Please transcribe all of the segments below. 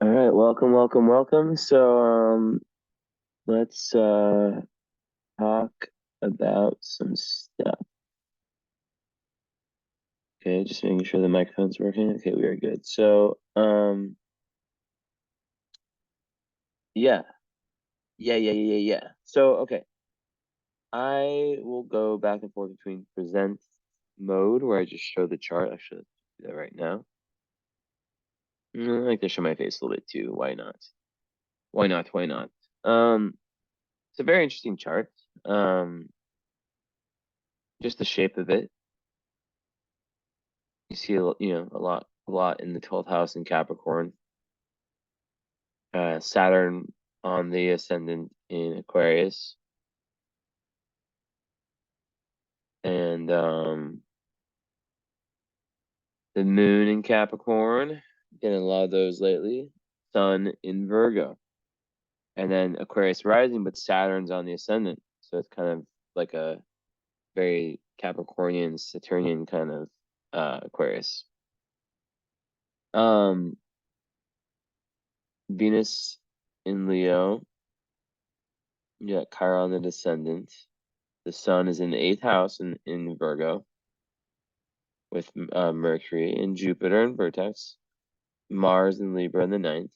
All right, welcome, welcome, welcome. So, let's talk about some stuff. Okay, just making sure the microphone's working. Okay, we are good. So, yeah, yeah. So, okay, I will go back and forth between present mode, where I just show the chart. I should do that right now. I like to show my face a little bit too. Why not? Why not? Why not? It's a very interesting chart. Just the shape of it. You see, a lot in the 12th house in Capricorn. Saturn on the ascendant in Aquarius, and the moon in Capricorn. Getting a lot of those lately. Sun in Virgo, and then Aquarius rising, but Saturn's on the ascendant, so it's kind of like a very Capricornian, Saturnian kind of Aquarius. Um, Venus in Leo. You got Chiron the descendant. The sun is in the 8th house in Virgo with Mercury and Jupiter in Vertex, Mars in Libra in the 9th,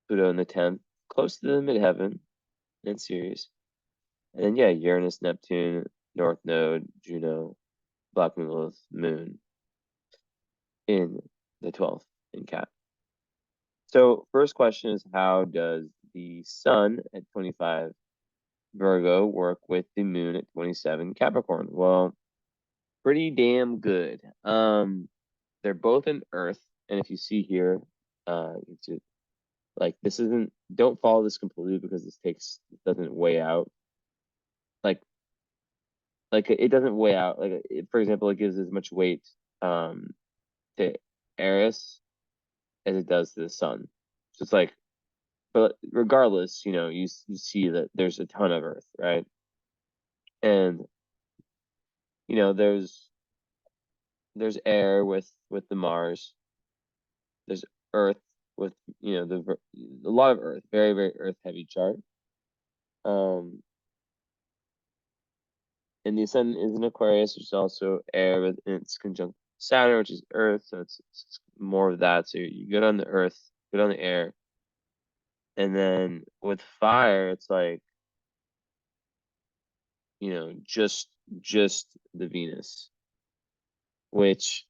Pluto in the 10th, close to the midheaven in Sirius. And then, yeah, Uranus, Neptune, North Node, Juno, Black Moon in the 12th in Cap. So, first question is, how does the sun at 25 Virgo work with the moon at 27 Capricorn? Well, pretty damn good. They're both in Earth, and if you see here, it's just, like, this isn't. Don't follow this completely because it doesn't weigh out. Like it doesn't weigh out. For example, it gives as much weight to Eris as it does to the Sun. So it's like, but regardless, you see that there's a ton of Earth, right? And there's air with the Mars. There's Earth with a lot of Earth, very very Earth heavy chart. Um, and the Ascendant is in Aquarius, which is also air, and it's conjunct Saturn, which is Earth, so it's more of that. So you're good on the Earth, good on the air, and then with fire, it's like just the Venus, which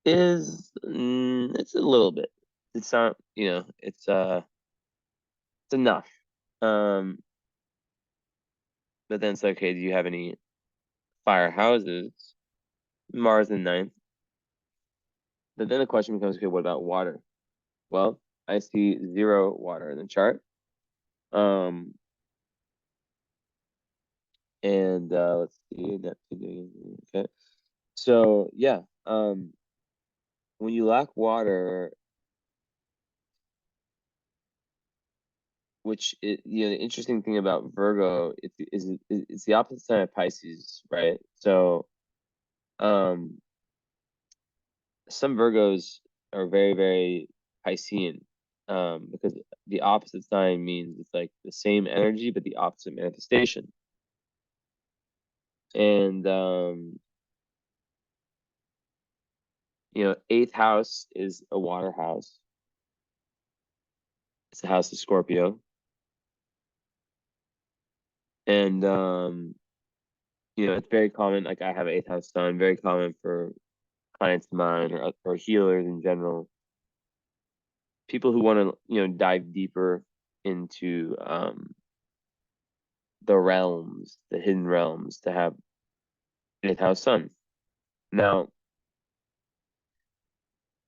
is it's a little bit. It's not, it's enough. Um, but then it's like, okay, do you have any fire houses? Mars in ninth. But then the question becomes, okay, what about water? Well, I see 0 water in the chart. Um, and let's see, okay. So yeah, when you lack water, the interesting thing about Virgo it's the opposite sign of Pisces, right? So um, some Virgos are very, very Piscean, because the opposite sign means it's like the same energy, but the opposite manifestation. And 8th house is a water house. It's the house of Scorpio. And it's very common, like I have 8th house sun, very common for clients of mine or healers in general. People who want to, dive deeper into the realms, the hidden realms, to have 8th house sun. Now,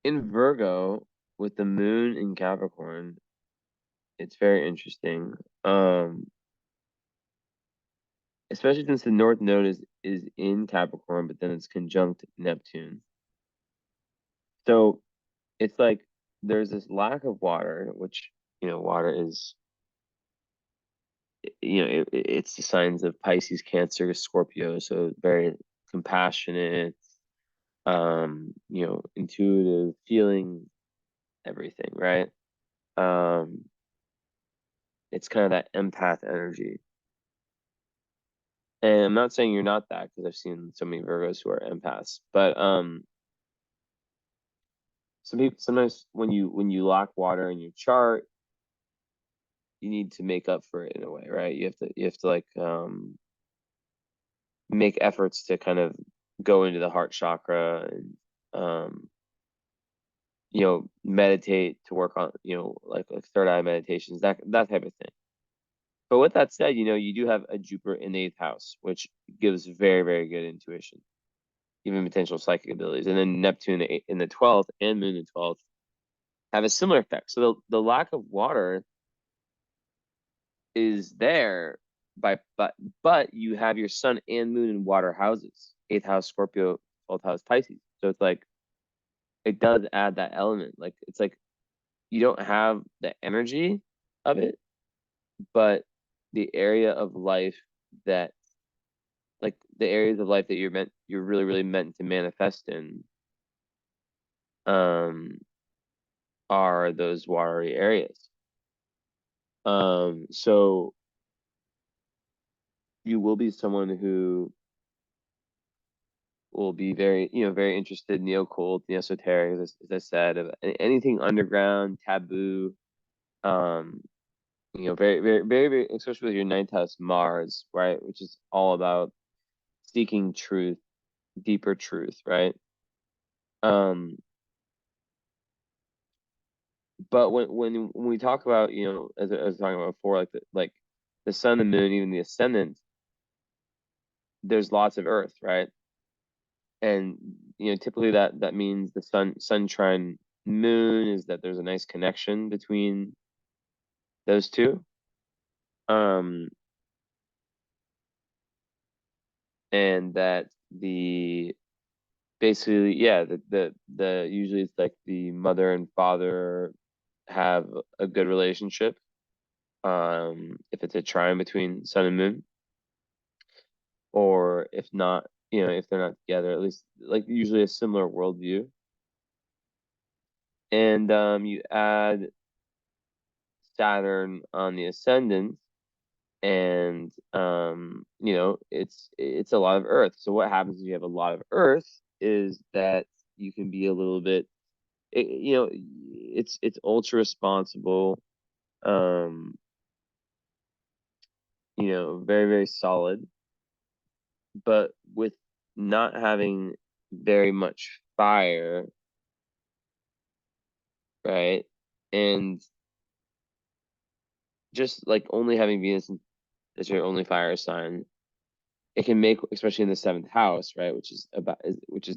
in Virgo, with the moon in Capricorn, it's very interesting. Especially since the North Node is in Capricorn, but then it's conjunct Neptune. So it's like there's this lack of water, which water is, it's the signs of Pisces, Cancer, Scorpio, so very compassionate, intuitive feeling, everything, right? It's kind of that empath energy. And I'm not saying you're not that, because I've seen so many Virgos who are empaths. But sometimes when you lack water in your chart, you need to make up for it in a way, right? You have to like make efforts to kind of go into the heart chakra and meditate, to work on, like third eye meditations, that type of thing. But with that said, you do have a Jupiter in the 8th house, which gives very, very good intuition, even potential psychic abilities. And then Neptune in the 12th and Moon in the 12th have a similar effect. So the lack of water is there, but you have your Sun and Moon in water houses, 8th house Scorpio, 12th house Pisces. So it's like, it does add that element. Like, it's like you don't have the energy of it, but the area of life that, like the areas of life that you're really, really meant to manifest in, are those watery areas. So you will be someone who will be very, very interested in the occult, the esoteric, as I said, of anything underground, taboo. Very, very, very, very, especially with your 9th house Mars, right, which is all about seeking truth, deeper truth, right? But when we talk about, as I was talking about before, like the sun, the moon, even the ascendant, there's lots of Earth, right? And typically that means the sun trine moon is that there's a nice connection between those two. And that basically, yeah, the usually it's like the mother and father have a good relationship, if it's a trine between sun and moon, or if not, if they're not together, at least like usually a similar worldview. And you add Saturn on the ascendant, and it's a lot of Earth. So what happens if you have a lot of Earth is that you can be a little bit, it's ultra responsible, very, very solid, but with not having very much fire, right? And just like only having Venus as your only fire sign, it can make, especially in the 7th house, right, which is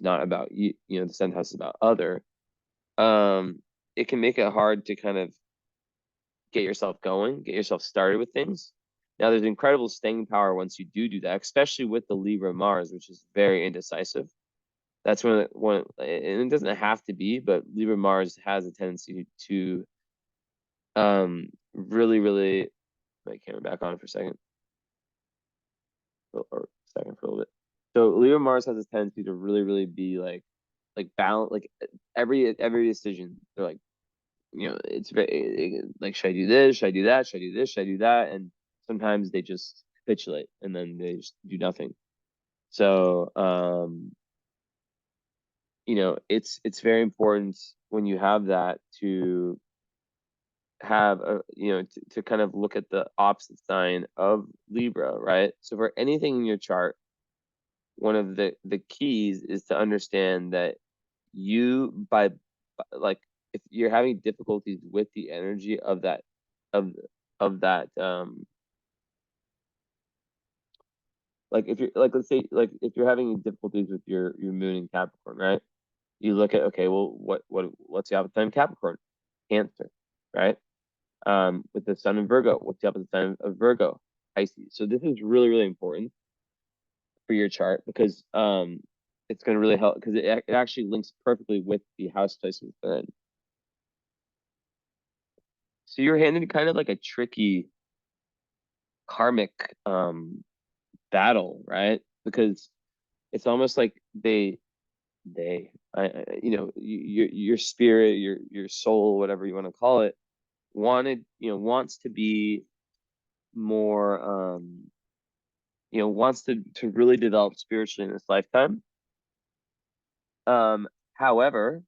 not about you, the 7th house is about other. It can make it hard to kind of get yourself going, get yourself started with things. Now, there's incredible staying power once you do that, especially with the Libra Mars, which is very indecisive. That's when and it doesn't have to be, but Libra Mars has a tendency to really, really, my camera back on for a second, or second for a little bit. So Libra Mars has a tendency to really, really be like balance, like every decision. They're like, it's very like, should I do this? Should I do that? Should I do this? Should I do that? And sometimes they just capitulate and then they just do nothing. So, it's very important when you have that to have to kind of look at the opposite sign of Libra, right? So for anything in your chart, one of the keys is to understand that by like, if you're having difficulties with the energy of of that, like if you're like, let's say, like if you're having difficulties with your moon in Capricorn, right? You look at, okay, well, what's the opposite sign of Capricorn? Cancer, right? With the sun in Virgo, what's the opposite sign of Virgo? Pisces. So this is really, really important for your chart, because it's going to really help, because it actually links perfectly with the house placement they're in. So you're handed kind of like a tricky karmic battle, right? Because it's almost like your spirit, your soul, whatever you want to call it, wants to be more, wants to really develop spiritually in this lifetime. However,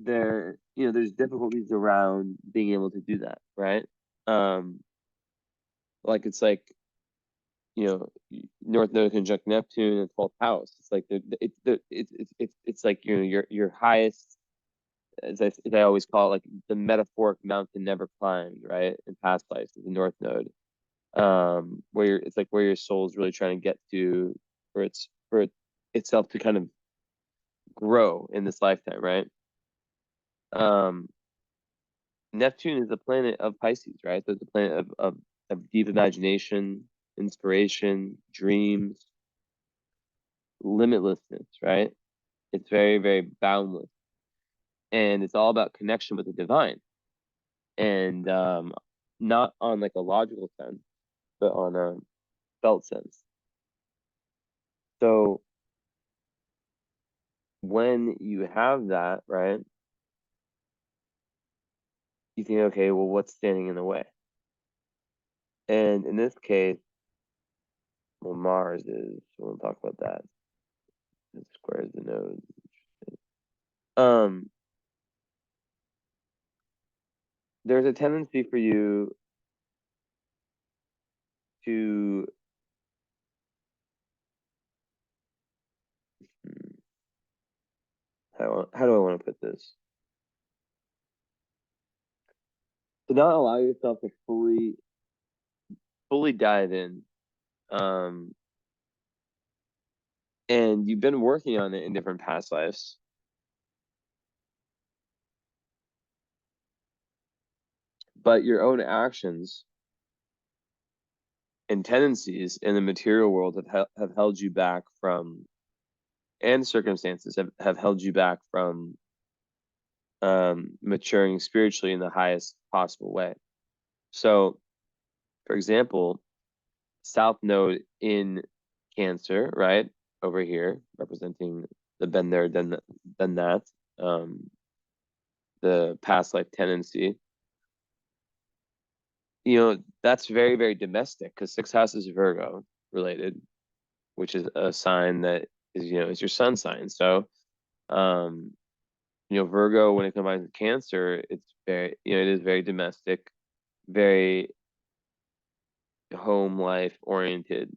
there's difficulties around being able to do that, right? Like it's like, North Node conjunct Neptune in 12th house. It's like it's like your highest, as I always call it, like the metaphoric mountain never climbed, right? In past lives, the North Node, it's like where your soul is really trying to get to for itself to kind of grow in this lifetime, right? Um, Neptune is the planet of Pisces, right? So it's the planet of deep imagination, inspiration, dreams, limitlessness, right? It's very, very boundless. And it's all about connection with the divine. And not on like a logical sense, but on a felt sense. So when you have that, right, you think, okay, well, what's standing in the way? And in this case, well, Mars is, we'll talk about that. It squares the node. Um, there's a tendency for you to, how do I want to put this? To not allow yourself to fully dive in. Um, and you've been working on it in different past lives. But your own actions and tendencies in the material world have held you back from, and circumstances have held you back from maturing spiritually in the highest possible way. So, for example, South Node in Cancer, right over here, representing the been there, done that, the past life tendency. That's very, very domestic because 6th house is Virgo related, which is a sign that is your sun sign. So, Virgo, when it combines with Cancer, it's very, it is very domestic, very home life oriented.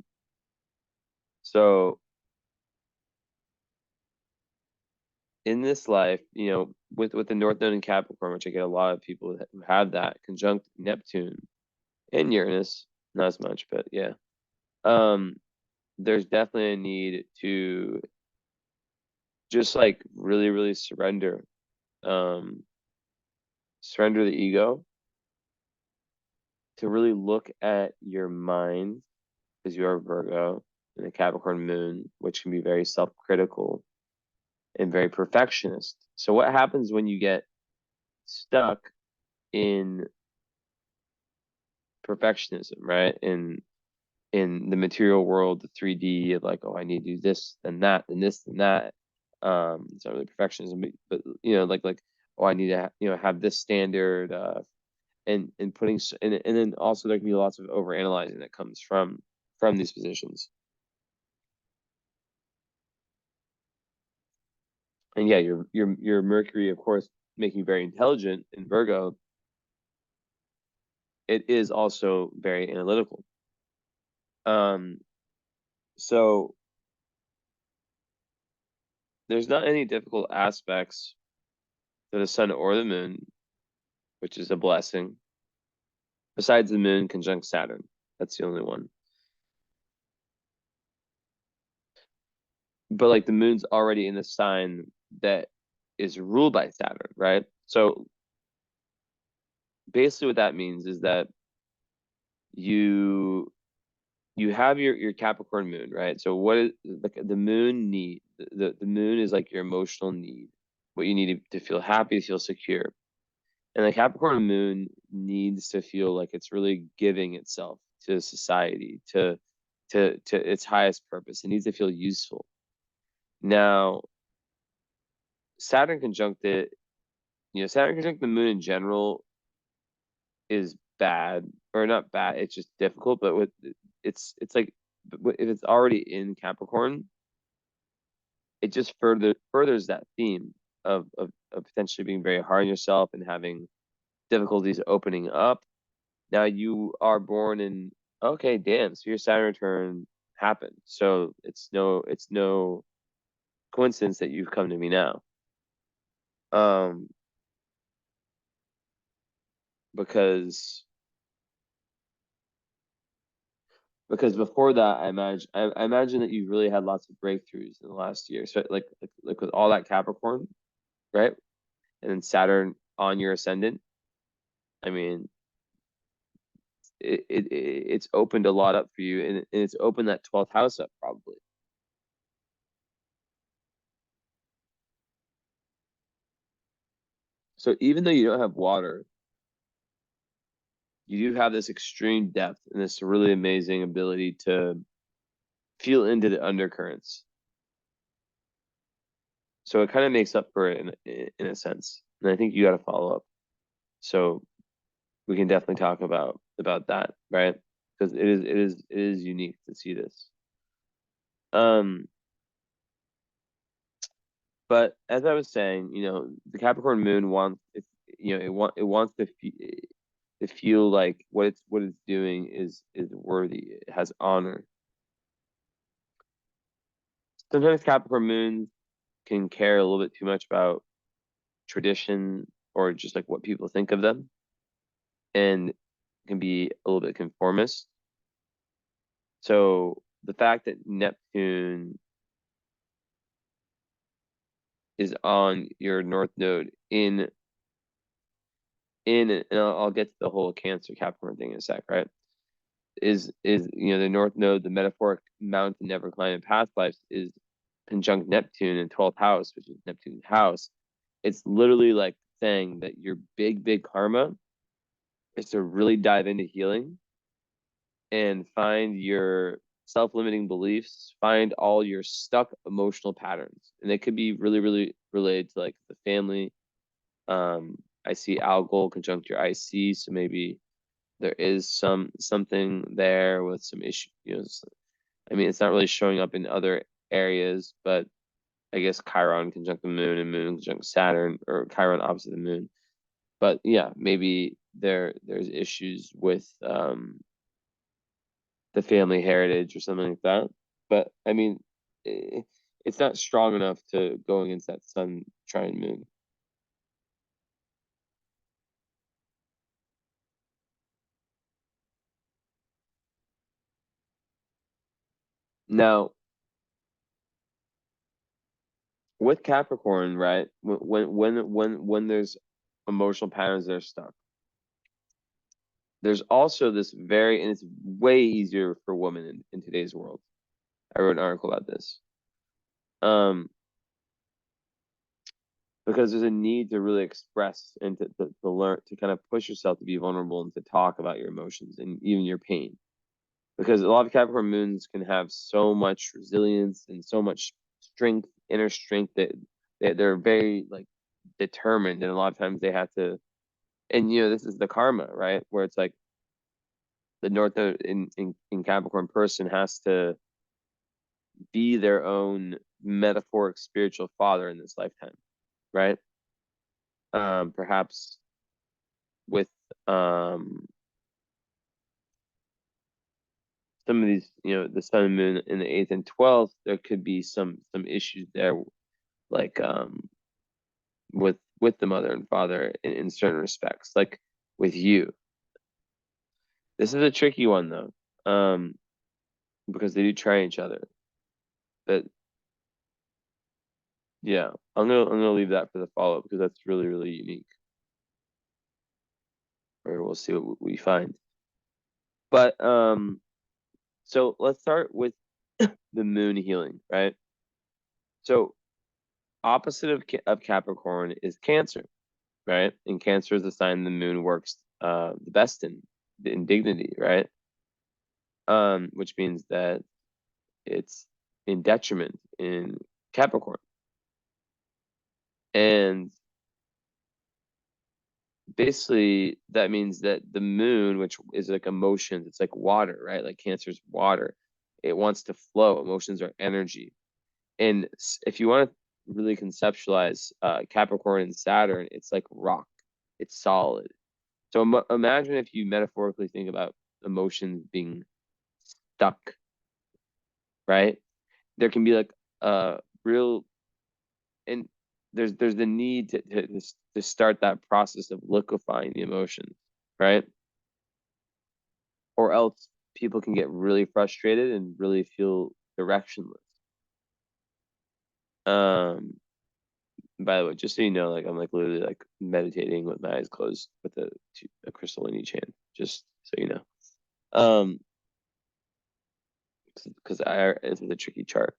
So in this life, with the North Node in Capricorn, which I get a lot of people who have that conjunct Neptune and Uranus, not as much, but yeah. There's definitely a need to just like really, really surrender the ego, to really look at your mind, because you are Virgo and a Capricorn moon, which can be very self-critical and very perfectionist. So what happens when you get stuck in perfectionism, right? In the material world, the 3D of like, oh, I need to do this and that and this and that. It's not really perfectionism, but like, oh, I need to have this standard, and putting, and then also there can be lots of overanalyzing that comes from these positions. And yeah, your Mercury, of course, making you very intelligent in Virgo, it is also very analytical. So there's not any difficult aspects to the sun or the moon, which is a blessing. Besides the moon conjunct Saturn, that's the only one. But like the moon's already in the sign that is ruled by Saturn, right? So basically what that means is that you have your Capricorn moon, right? So what is the moon need? The moon is like your emotional need, what you need to feel happy, to feel secure. And the Capricorn moon needs to feel like it's really giving itself to society, to its highest purpose. It needs to feel useful. Now, Saturn conjunct it, Saturn conjunct the moon in general is bad, or not bad, it's just difficult, but it's like, if it's already in Capricorn, it just furthers that theme of potentially being very hard on yourself and having difficulties opening up. Now you are born in, okay, damn, so your Saturn return happened. So it's no coincidence that you've come to me now. Because before that, I imagine that you've really had lots of breakthroughs in the last year. So like with all that Capricorn, right? And then Saturn on your ascendant. I mean, it's opened a lot up for you, and it's opened that 12th house up probably. So even though you don't have water, you do have this extreme depth and this really amazing ability to feel into the undercurrents. So it kind of makes up for it in a sense. And I think you got to follow up. So we can definitely talk about that, right? Because it is unique to see this. But as I was saying, the Capricorn moon wants it wants to feel like what it's doing is worthy. It has honor. Sometimes Capricorn moons can care a little bit too much about tradition or just like what people think of them, and can be a little bit conformist. So the fact that Neptune is on your North Node and I'll get to the whole Cancer Capricorn thing in a sec, right? Is the North Node, the metaphoric mountain never climbed past lives, is conjunct Neptune in 12th house, which is Neptune's house. It's literally like saying that your big karma is to really dive into healing and find your self-limiting beliefs, find all your stuck emotional patterns. And it could be really related to like the family. I see Algol conjunct your IC, so maybe there is something there with some issue. I mean, it's not really showing up in other areas, but I guess Chiron conjunct the moon and moon conjunct Saturn, or Chiron opposite the moon. But yeah, maybe there's issues with the family heritage or something like that. But I mean, it's not strong enough to go against that Sun trine moon. Now, with Capricorn, right? When there's emotional patterns that are stuck, there's also this and it's way easier for women in today's world. I wrote an article about this. Because there's a need to really express and to learn, to kind of push yourself to be vulnerable and to talk about your emotions and even your pain. Because a lot of Capricorn moons can have so much resilience and so much strength, inner strength, that they're very like determined, and a lot of times they have to. And this is the karma, right? Where it's like the North Node in Capricorn person has to be their own metaphoric spiritual father in this lifetime, right? Perhaps with some of these, the sun and moon in the 8th and 12th, there could be some issues there, like with the mother and father in certain respects, like with you. This is a tricky one though, because they do try each other. But yeah, I'm gonna leave that for the follow-up because that's really unique. Or we'll see what we find. But so let's start with the moon healing, right? So opposite of Capricorn is Cancer, right? And Cancer is the sign the moon works the best in dignity, right? Which means that it's in detriment in Capricorn. And basically that means that the moon, which is like emotions, it's like water, right? Like Cancer's water. It wants to flow. Emotions are energy. And if you want to really conceptualize Capricorn and Saturn, it's like rock. It's solid. So imagine if you metaphorically think about emotions being stuck, right? There can be like a real, and there's the need to start that process of liquefying the emotions, right? Or else people can get really frustrated and really feel directionless. Um, by the way, just so you know, like I'm like literally like meditating with my eyes closed with a crystal in each hand, just so you know. Um, because I this is a tricky chart.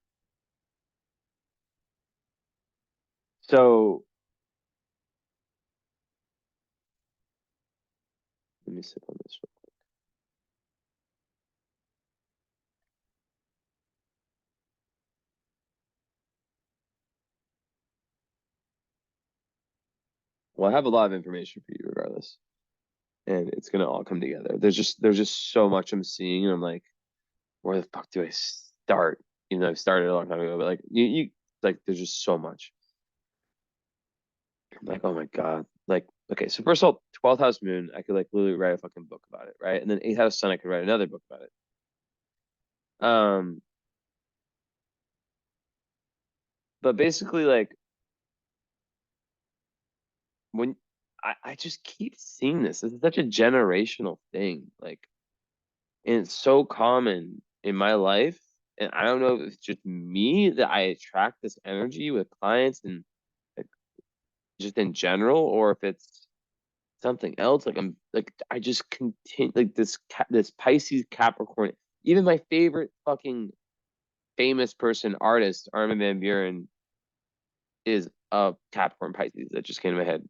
So let me sip on this real quick. Well, I have a lot of information for you regardless, and it's gonna all come together. There's just so much I'm seeing, and I'm like, where the fuck do I start? Even though I've started a long time ago, but like you like there's just so much. I'm like, oh my God. Like, okay, so first of all, 12th house moon, I could like literally write a fucking book about it, right? And then 8th house sun, I could write another book about it. Um, but basically, like when I just keep seeing this. This is such a generational thing. Like, and it's so common in my life. And I don't know if it's just me that I attract this energy with clients and like, just in general, or if it's something else. Like I'm like I just continue like this Pisces Capricorn. Even my favorite fucking famous person artist, Armin van Buuren, is a Capricorn Pisces that just came to my head.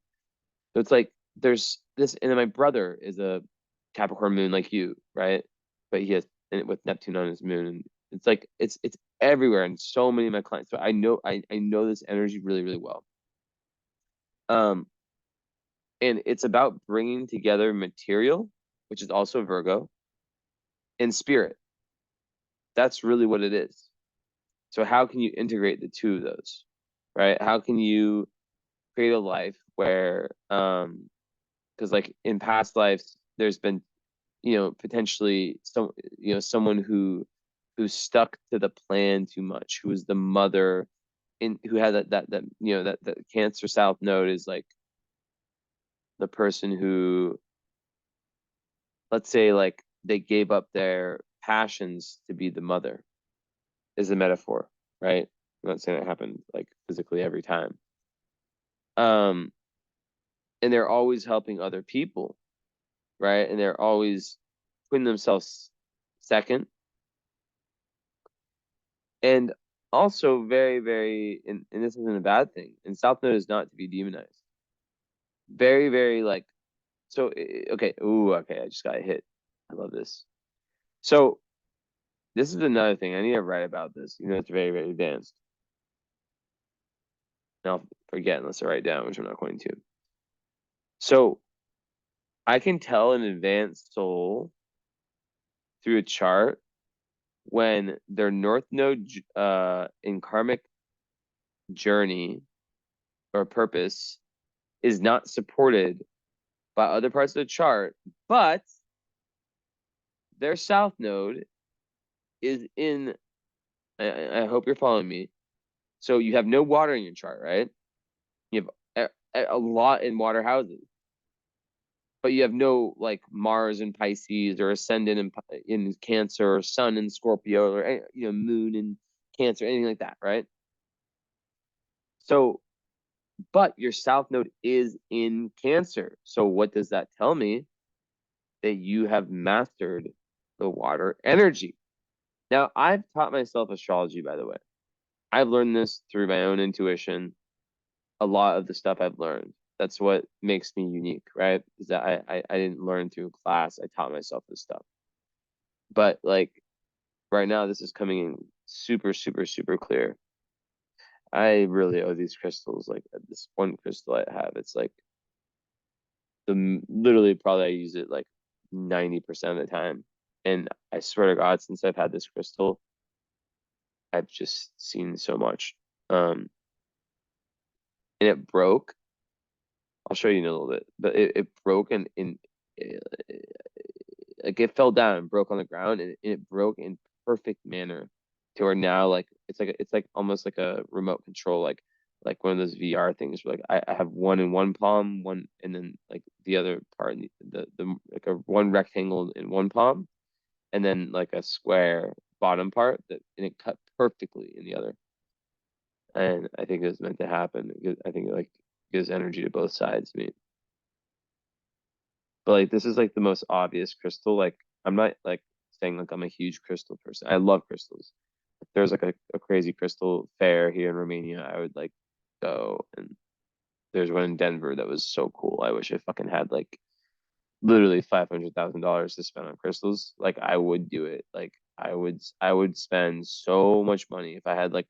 So it's like there's this, and then my brother is a Capricorn moon like you, right? But he has and with Neptune on his moon, and it's like it's everywhere, and so many of my clients. So I know this energy really really well. Um, and it's about bringing together material, which is also Virgo, and spirit. That's really what it is. So how can you integrate the two of those, right? How can you create a life where because like in past lives there's been potentially someone who stuck to the plan too much, who was the mother in who had that Cancer South node is like the person who, let's say, like they gave up their passions to be the mother, is a metaphor, right? I'm not saying it happened like physically every time. Um, and they're always helping other people, right? And they're always putting themselves second. And also very, very, and this isn't a bad thing, and South Node is not to be demonized. Very, very like, so, okay, ooh, okay, I just got hit. I love this. So this is another thing. I need to write about this. It's very, very advanced. And I'll forget unless I write down, which I'm not going to. So I can tell an advanced soul through a chart when their North Node in karmic journey or purpose is not supported by other parts of the chart, but their South Node is in. I hope you're following me. So you have no water in your chart, right? You have a lot in water houses, but you have no like Mars in Pisces or Ascendant in Cancer or Sun in Scorpio or Moon in Cancer, anything like that, right? So, but your South Node is in Cancer. So what does that tell me? That you have mastered the water energy. Now, I've taught myself astrology, by the way. I've learned this through my own intuition. A lot of the stuff I've learned. That's what makes me unique, right? Is that I didn't learn through class. I taught myself this stuff. But like right now, this is coming in super, super, super clear. I really owe these crystals. Like this one crystal I have, it's like literally probably I use it like 90% of the time. And I swear to God, since I've had this crystal, I've just seen so much. And it broke. I'll show you in a little bit, but it broke like it fell down and broke on the ground, and it broke in perfect manner to where now like it's like almost like a remote control, like one of those VR things where like I have one in one palm, one, and then like the other part in the like a one rectangle in one palm, and then like a square bottom part that, and it cut perfectly in the other. And I think it was meant to happen. I think it like gives energy to both sides. I mean, but like this is like the most obvious crystal. Like I'm not like saying like I'm a huge crystal person. I love crystals. If there's like a crazy crystal fair here in Romania, I would like go. And there's one in Denver that was so cool. I wish I fucking had like literally $500,000 to spend on crystals. Like I would do it. Like I would spend so much money if I had like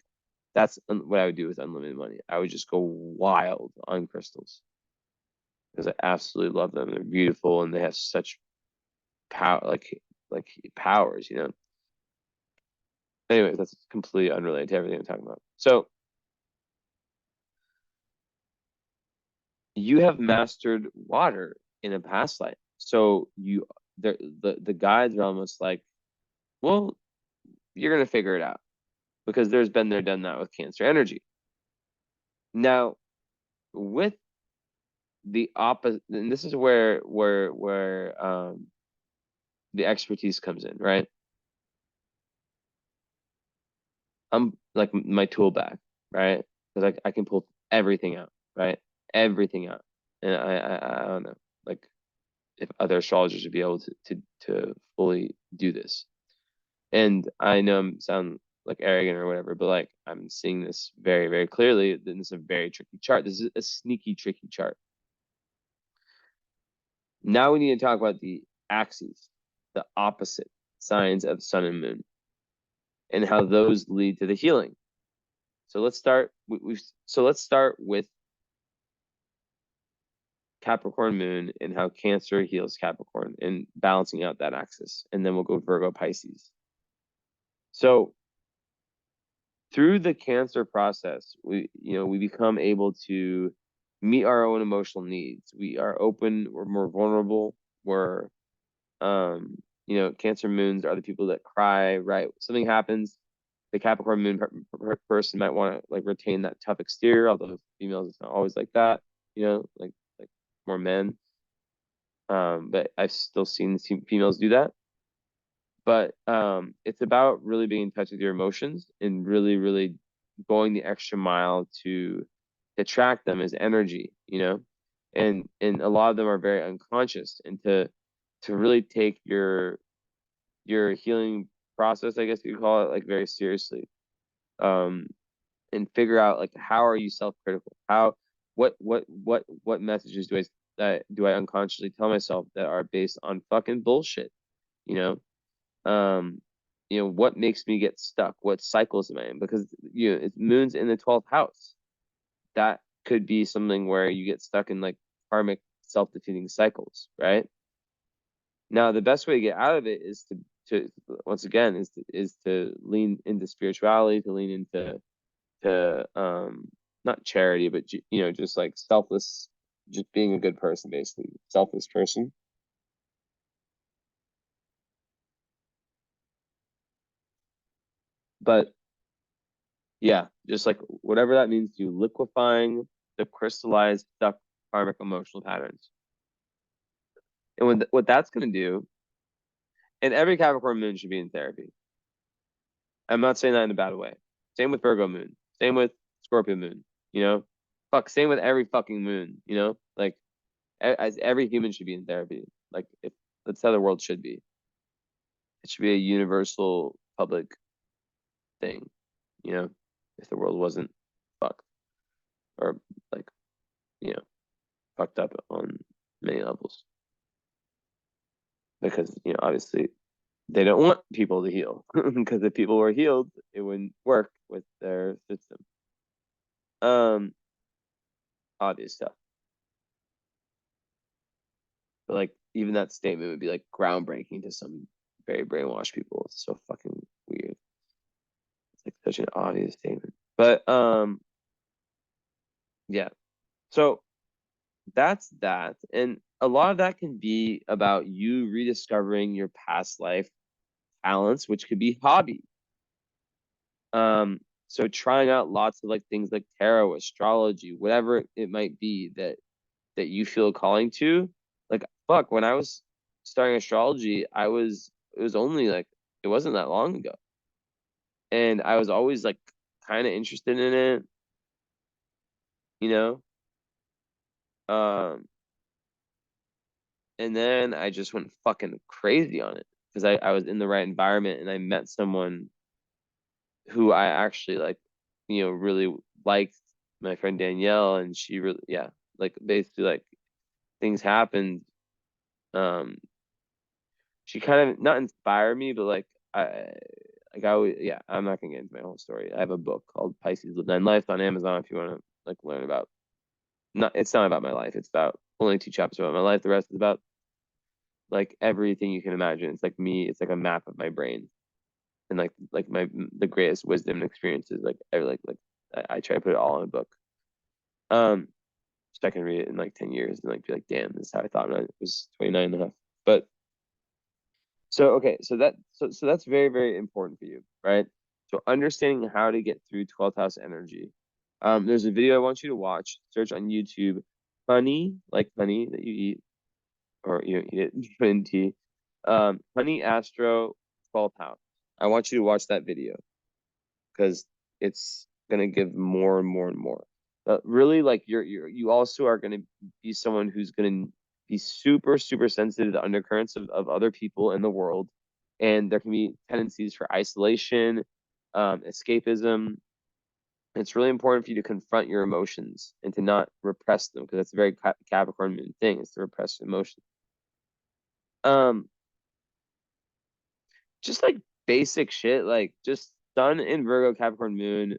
that's what I would do with unlimited money. I would just go wild on crystals because I absolutely love them. They're beautiful and they have such power, like powers, you know. Anyways, that's completely unrelated to everything I'm talking about. So you have mastered water in a past life. So the guides are almost like, well, you're gonna figure it out because there's been there, done that with Cancer energy. Now, with the opposite, and this is where the expertise comes in, right? I'm like my tool bag, right? Because I can pull everything out, right? Everything out, and I don't know, like if other astrologers would be able to fully do this. And I know I sound like arrogant or whatever, but like I'm seeing this very, very clearly. Then this is a very tricky chart. This is a sneaky, tricky chart. Now we need to talk about the axes, the opposite signs of sun and moon, and how those lead to the healing. So let's start. So let's start with Capricorn moon and how Cancer heals Capricorn and balancing out that axis, and then we'll go Virgo Pisces. So through the Cancer process, we become able to meet our own emotional needs. We are open. We're more vulnerable. We're Cancer moons are the people that cry, right? Something happens, the Capricorn moon person might want to like retain that tough exterior, although females it's not always like that, like more men. But I've still seen females do that. But it's about really being in touch with your emotions and really, really going the extra mile to track them as energy, and a lot of them are very unconscious, and to really take your healing process, I guess you could call it, like very seriously. And figure out like how are you self-critical? What messages do I unconsciously tell myself that are based on fucking bullshit? You know, what makes me get stuck? What cycles am I in? Because it's moon's in the 12th house. That could be something where you get stuck in like karmic self-defeating cycles, right? Now, the best way to get out of it is to once again is to lean into spirituality, to lean into not charity, but just like selfless, just being a good person, basically, selfless person. But yeah, just like whatever that means to you, liquefying the crystallized stuck karmic emotional patterns. And what that's going to do, and every Capricorn moon should be in therapy. I'm not saying that in a bad way. Same with Virgo moon. Same with Scorpio moon. Fuck. Same with every fucking moon. Like as every human should be in therapy. Like if that's how the world should be. It should be a universal public thing. If the world wasn't fucked or like you know fucked up on many levels, because obviously they don't want people to heal because if people were healed, it wouldn't work with their system. Obvious stuff. But like even that statement would be like groundbreaking to some very brainwashed people. It's so fucking weird. It's like such an obvious statement. But yeah. So that's that. And a lot of that can be about you rediscovering your past life talents, which could be hobby. So trying out lots of like things like tarot, astrology, whatever it might be that you feel calling to. Like fuck, when I was starting astrology, it was only like it wasn't that long ago. And I was always like kind of interested in it, you know? Um, and then I just went fucking crazy on it because I was in the right environment and I met someone who I actually like, really liked, my friend Danielle, and she really, yeah, like basically like things happened. Um, she kind of not inspired me, but I always, yeah, I'm not gonna get into my whole story. I have a book called Pisces Live 9 Lives on Amazon if you want to like learn about. Not, it's not about my life. It's about only 2 chapters about my life. The rest is about like everything you can imagine. It's like me. It's like a map of my brain and like the greatest wisdom and experiences. Like I try to put it all in a book. Um, so I can read it in like 10 years and like be like, damn, this is how I thought when I was 29 and a half. But so okay, so that's very, very important for you, right? So understanding how to get through 12th house energy. There's a video I want you to watch. Search on YouTube, honey, like honey that you eat, or you don't eat it, in tea. Honey Astro 12th house. I want you to watch that video because it's gonna give more and more and more. But really, like you also are gonna be someone who's gonna be super, super sensitive to undercurrents of other people in the world. And there can be tendencies for isolation, escapism. It's really important for you to confront your emotions and to not repress them because that's a very Capricorn moon thing, is to repress emotions. Um, just like basic shit, like just Sun in Virgo, Capricorn moon.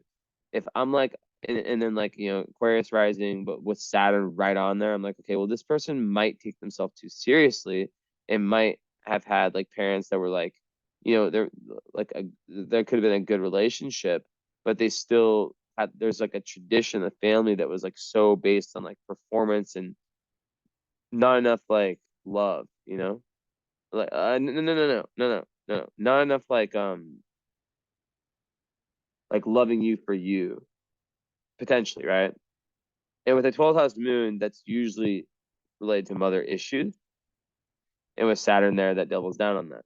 If I'm like, and then like, Aquarius rising, but with Saturn right on there, I'm like, okay, well, this person might take themselves too seriously and might have had like parents that were like, they're like, there could have been a good relationship, but they still had, there's like a tradition, a family that was like so based on like performance and not enough like love, like, no, not enough like loving you for you, potentially, right? And with a 12th house moon, that's usually related to mother issues. And with Saturn there, that doubles down on that.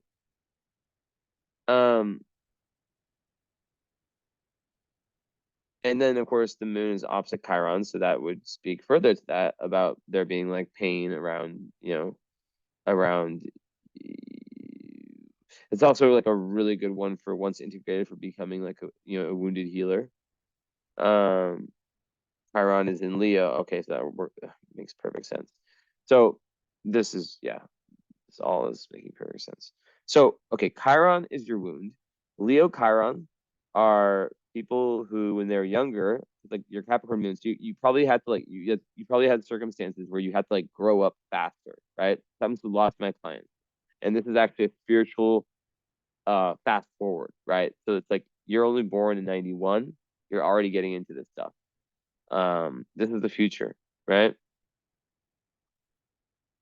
And then of course the moon is opposite Chiron, so that would speak further to that about there being like pain around, around. It's also like a really good one for once integrated for becoming like a wounded healer. Um, Chiron is in Leo. Okay, so that makes perfect sense. So this is, yeah, this all is making perfect sense. So, okay, Chiron is your wound. Leo Chiron are people who, when they're younger, like your Capricorn moons, you probably had to like you probably had circumstances where you had to like grow up faster, right? Happens to lots of my clients, and this is actually a spiritual fast forward, right? So it's like you're only born in 91, you're already getting into this stuff. This is the future, right?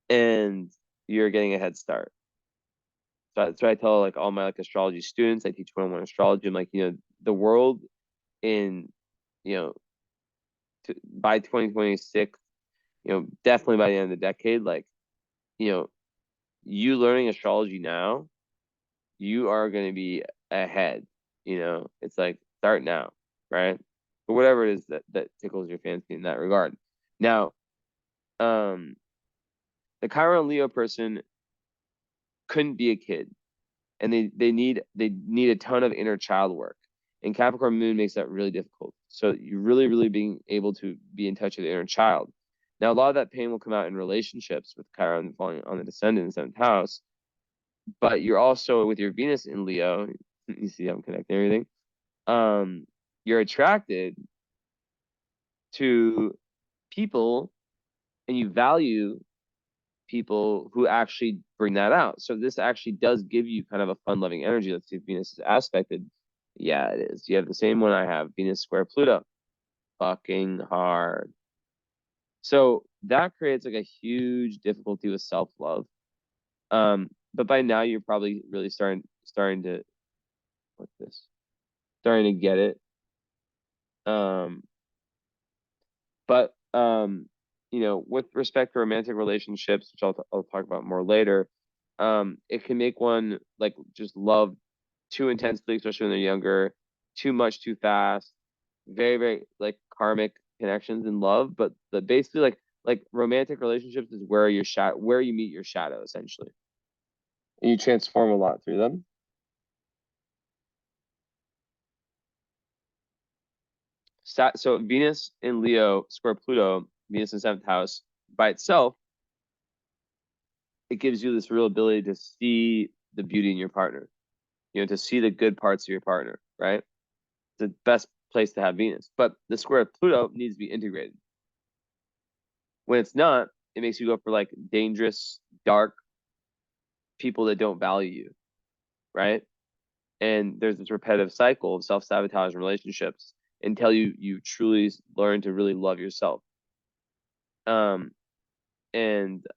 And you're getting a head start. So that's what I tell like all my like astrology students. I teach one-on-one astrology. I'm like, the world in, you know, by 2026, definitely by the end of the decade, like, you know, you learning astrology now, you are going to be ahead. It's like start now, right? But whatever it is that tickles your fancy in that regard. Now, the Chiron Leo person couldn't be a kid, and they need a ton of inner child work, and Capricorn moon makes that really difficult. So you really, really being able to be in touch with the inner child. Now a lot of that pain will come out in relationships with Chiron falling on the descendant in 7th house, but you're also with your Venus in Leo. You see I'm connecting everything. You're attracted to people and you value people who actually bring that out. So this actually does give you kind of a fun-loving energy. Let's see if Venus is aspected. Yeah, it is. You have the same one I have, Venus square Pluto. Fucking hard. So that creates like a huge difficulty with self-love. But by now you're probably really starting to what's this? Starting to get it. But with respect to romantic relationships, which I'll talk about more later, it can make one like just love too intensely, especially when they're younger, too much too fast, very, very like karmic connections in love. But basically like romantic relationships is where where you meet your shadow essentially. And you transform a lot through them. So Venus in Leo square Pluto, Venus in seventh house by itself, it gives you this real ability to see the beauty in your partner, to see the good parts of your partner, right? It's the best place to have Venus. But the square of Pluto needs to be integrated. When it's not, it makes you go for like dangerous, dark people that don't value you, right? And there's this repetitive cycle of self-sabotage in relationships until you truly learn to really love yourself. And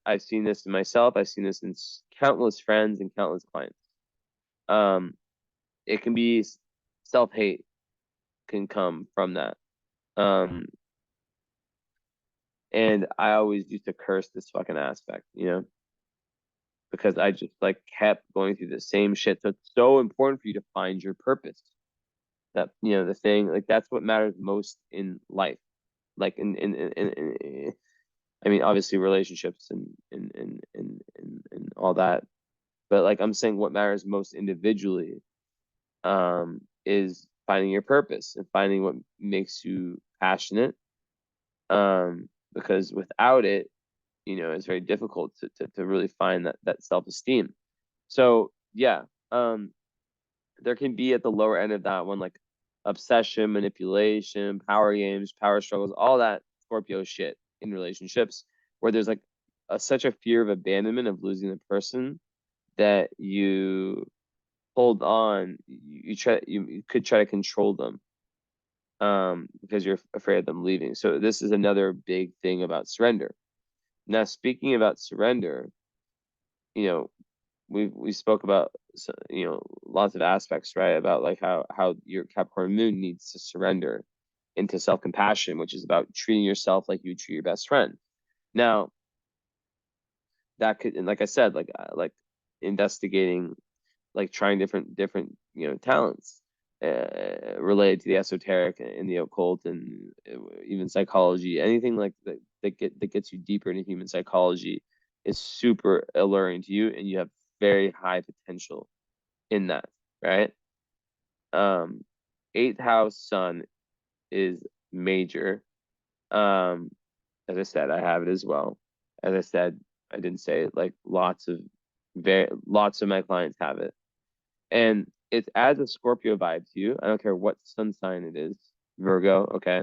I've seen this in myself. I've seen this in countless friends and countless clients. It can be self-hate can come from that. And I always used to curse this fucking aspect, because I just like kept going through the same shit. So it's so important for you to find your purpose. That the thing like that's what matters most in life. Like I mean, obviously relationships and all that, but like I'm saying, what matters most individually, is finding your purpose and finding what makes you passionate. Because without it, it's very difficult to really find that self-esteem. So yeah, there can be at the lower end of that one, like obsession, manipulation, power games, power struggles, all that Scorpio shit in relationships, where there's like such a fear of abandonment, of losing the person, that you hold on. You could try to control them, because you're afraid of them leaving. So this is another big thing about surrender. Now, speaking about surrender, we spoke about lots of aspects, right? About like how your Capricorn moon needs to surrender into self-compassion, which is about treating yourself like you treat your best friend. Now, that could, and like I said, like investigating, like trying different talents related to the esoteric and the occult, and even psychology, anything like that gets you deeper into human psychology is super alluring to you, and you have very high potential in that, right? Eighth house sun is major. As I said, I have it as well. As I said, I didn't say it, like lots of my clients have it. And it adds a Scorpio vibe to you. I don't care what sun sign it is. Virgo, okay?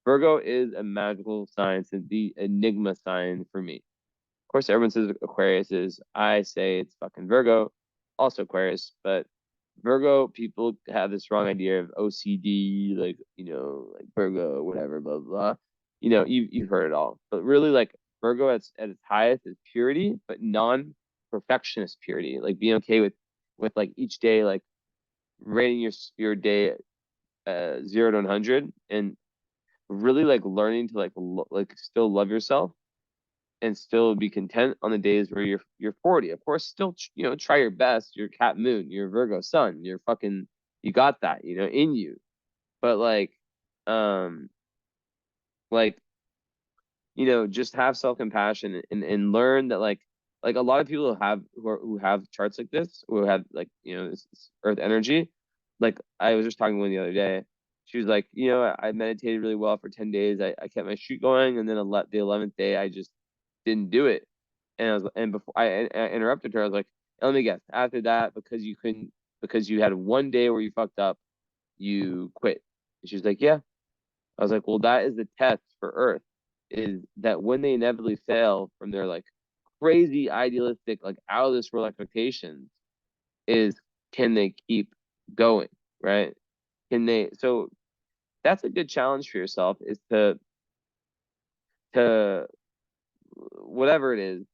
Virgo is a magical sign. It's the enigma sign for me. Of course, everyone says Aquarius is. I say it's fucking Virgo, also Aquarius. But Virgo people have this wrong idea of OCD, like, like Virgo, whatever, blah, blah. You've heard it all. But really, like, Virgo at its highest is purity, but non-perfectionist purity. Like being okay with like each day, like rating your day 0 to 100, and really like learning to like still love yourself and still be content on the days where you're 40. Of course, still try your best. You're Cat Moon, you're Virgo Sun, you got that in you. But like just have self-compassion and learn that like a lot of people who have charts like this, who have like this earth energy. Like I was just talking to one the other day. She was like, I meditated really well for 10 days. I kept my streak going, and then the 11th day I just didn't do it. And before I interrupted her, I was like, let me guess. After that, because you had one day where you fucked up, you quit. And she was like, yeah. I was like, well, that is the test for Earth, is that when they inevitably fail from their like crazy idealistic, like out of this world expectations, is can they keep going, right? Can they? So that's a good challenge for yourself, is to whatever it is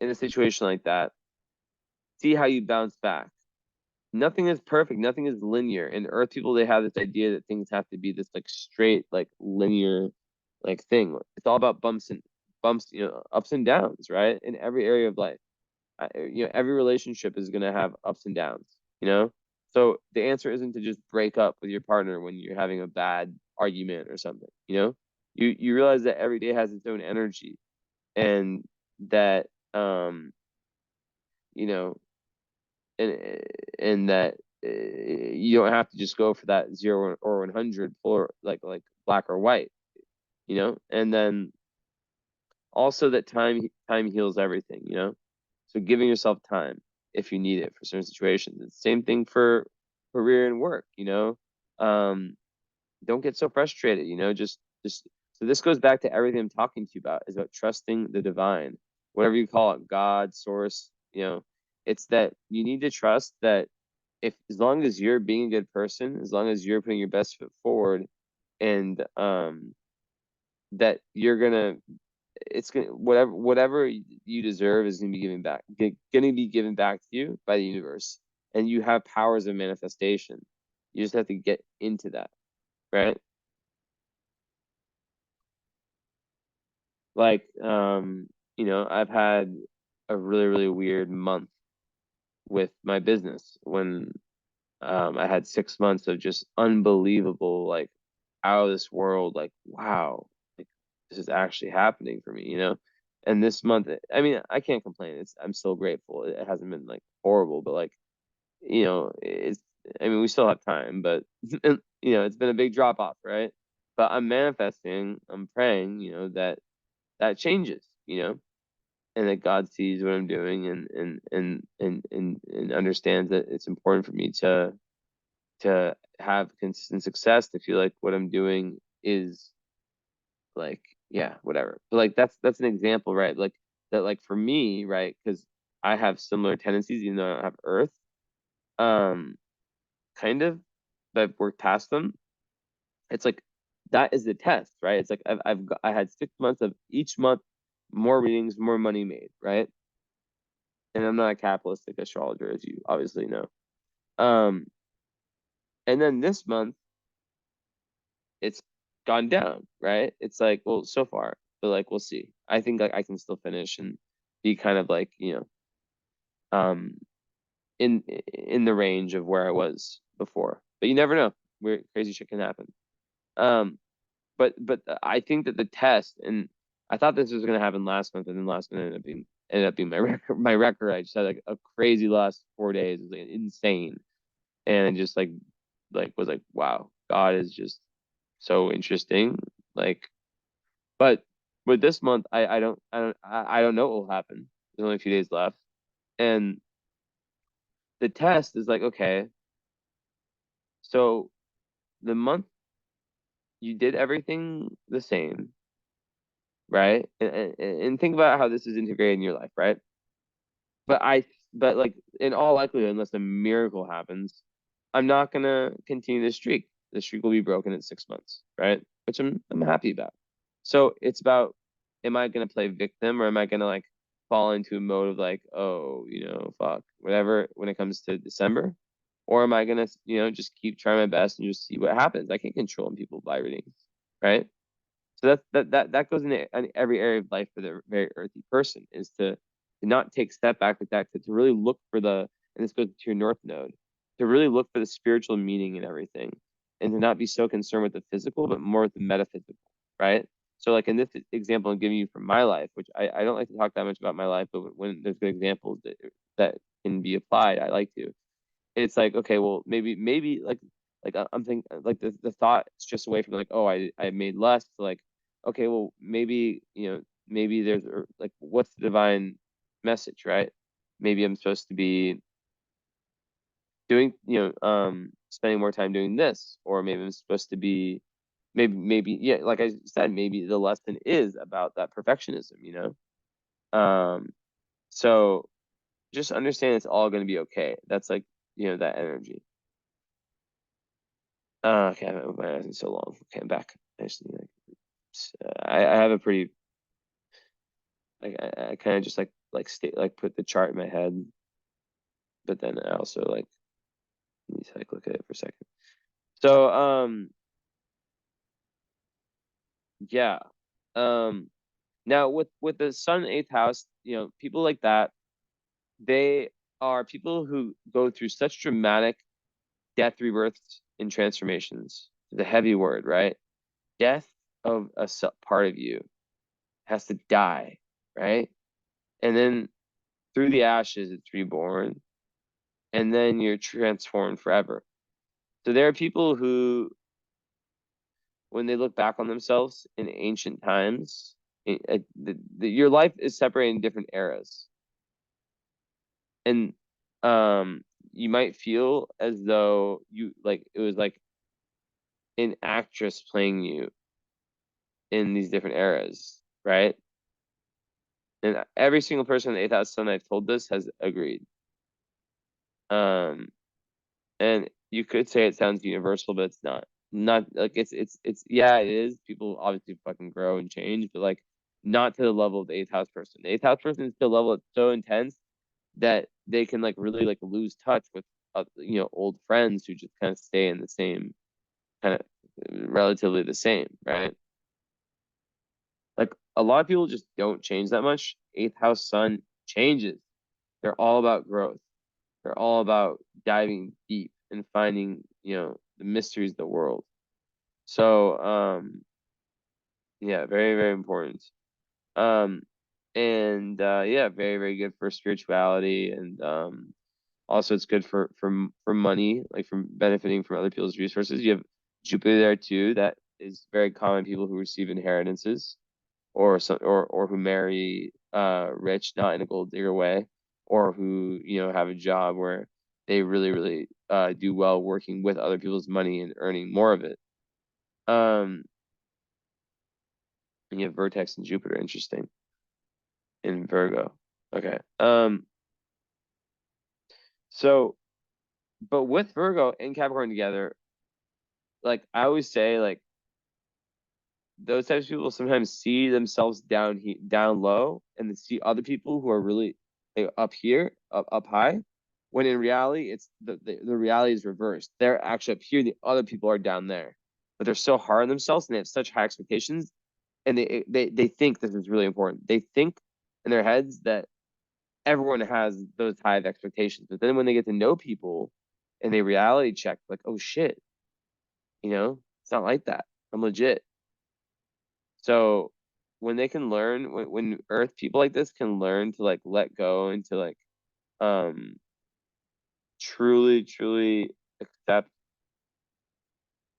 in a situation like that, see how you bounce back. Nothing is perfect, nothing is linear. And Earth people, they have this idea that things have to be this like straight, like linear, like thing. It's all about bumps, ups and downs, right? In every area of life. Every relationship is gonna have ups and downs, you know? So the answer isn't to just break up with your partner when you're having a bad argument or something, you know? You realize that every day has its own energy, and that you know, and that you don't have to just go for that 0 or 100 for like black or white, and then also that time heals everything, so giving yourself time if you need it for certain situations. It's the same thing for career and work, um don't get so frustrated, just so this goes back to everything I'm talking to you about, is about trusting the divine, whatever you call it, God, source, it's that you need to trust that, if as long as you're being a good person, as long as you're putting your best foot forward, and that you're gonna it's gonna whatever you deserve is gonna be gonna be given back to you by the universe, and you have powers of manifestation. You just have to get into that, right? Like, I've had a really, really weird month with my business, when I had 6 months of just unbelievable, like out of this world, like, wow, like this is actually happening for me. And this month, I mean, I can't complain. I'm still grateful. It hasn't been like horrible, but like, it's, I mean, we still have time, but it's been a big drop off, right? But I'm manifesting, I'm praying, that changes, and that God sees what I'm doing, and understands that it's important for me to have consistent success, to feel like what I'm doing is like, yeah, whatever. But like that's an example, right? Like that, like for me, right? Because I have similar tendencies, even though I don't have Earth, um, kind of, but I've worked past them. It's like that is the test, right? It's like I had 6 months of each month more readings, more money made, right? And I'm not a capitalistic astrologer, as you obviously know. Um, and then this month it's gone down, right? It's like, well, so far, but like we'll see. I think like I can still finish and be kind of like, um, in the range of where I was before. But you never know. Weird, crazy shit can happen. Um, but I think that the test, and I thought this was gonna happen last month, and then last month ended up being my record. My record. I just had like a crazy last 4 days. It was like insane, and just like was like, wow, God is just so interesting. Like, but with this month, I don't know what will happen. There's only a few days left, and the test is like, okay, so the month you did everything the same, right? And think about how this is integrated in your life, right? But like in all likelihood, unless a miracle happens, I'm not gonna continue this streak. The streak will be broken in 6 months, right? Which I'm happy about. So it's about, am I gonna play victim, or am I gonna like fall into a mode of like, oh, fuck, whatever, when it comes to December? Or am I gonna, just keep trying my best and just see what happens? I can't control people by readings, right? So that goes in every area of life for the very earthy person, is to not take step back like that, to really look for and this goes to your north node, to really look for the spiritual meaning in everything, and to not be so concerned with the physical, but more with the metaphysical, right? So like in this example I'm giving you from my life, which I don't like to talk that much about my life, but when there's good examples that can be applied, I like to. It's like, okay, well, maybe like I'm thinking like the thought is just away from like, oh, I made less, to like, okay, well, maybe there's like, what's the divine message, right? Maybe I'm supposed to be doing, spending more time doing this, or maybe I'm supposed to be maybe, yeah, like I said, maybe the lesson is about that perfectionism, so just understand it's all going to be okay. That's like, that energy. Okay, my eyes been so long. Okay, I'm back. I just need, I have a pretty, like, I kind of just put the chart in my head, but then I also need to look at it for a second. So yeah, now with the sun eighth house, people like that, they are people who go through such dramatic death, rebirths, and transformations. The heavy word, right? Death of a part of you has to die, right? And then through the ashes, it's reborn, and then you're transformed forever. So there are people who, when they look back on themselves in ancient times, your life is separated in different eras, and you might feel as though it was like an actress playing you in these different eras, right? And every single person in the eighth house sun I've told this has agreed. Um, and you could say it sounds universal, but it's not. Not like it's yeah, it is. People obviously fucking grow and change, but not to the level of the eighth house person. The eighth house person is to a level that's so intense that they can really lose touch with old friends who just kind of stay in the same kind of relatively the same, right? Like a lot of people just don't change that much. Eighth house sun changes. They're all about growth. They're all about diving deep and finding, the mysteries of the world. So, yeah, very, very important. Um, and yeah, very, very good for spirituality, and also it's good for money, like from benefiting from other people's resources. You have Jupiter there too. That is very common. People who receive inheritances, or who marry rich, not in a gold digger way, or who have a job where they really really do well working with other people's money and earning more of it. Um, and you have Vertex and Jupiter, interesting, in Virgo. Okay. So, but with Virgo and Capricorn together, I always say, those types of people sometimes see themselves down low, and they see other people who are really up here, up high, when in reality it's the reality is reversed. They're actually up here, the other people are down there, but they're so hard on themselves and they have such high expectations, and they think this is really important. They think in their heads that everyone has those high expectations, but then when they get to know people and they reality check, oh shit, it's not like that. I'm legit. So when they can learn, when Earth people like this can learn to let go and to um truly, truly accept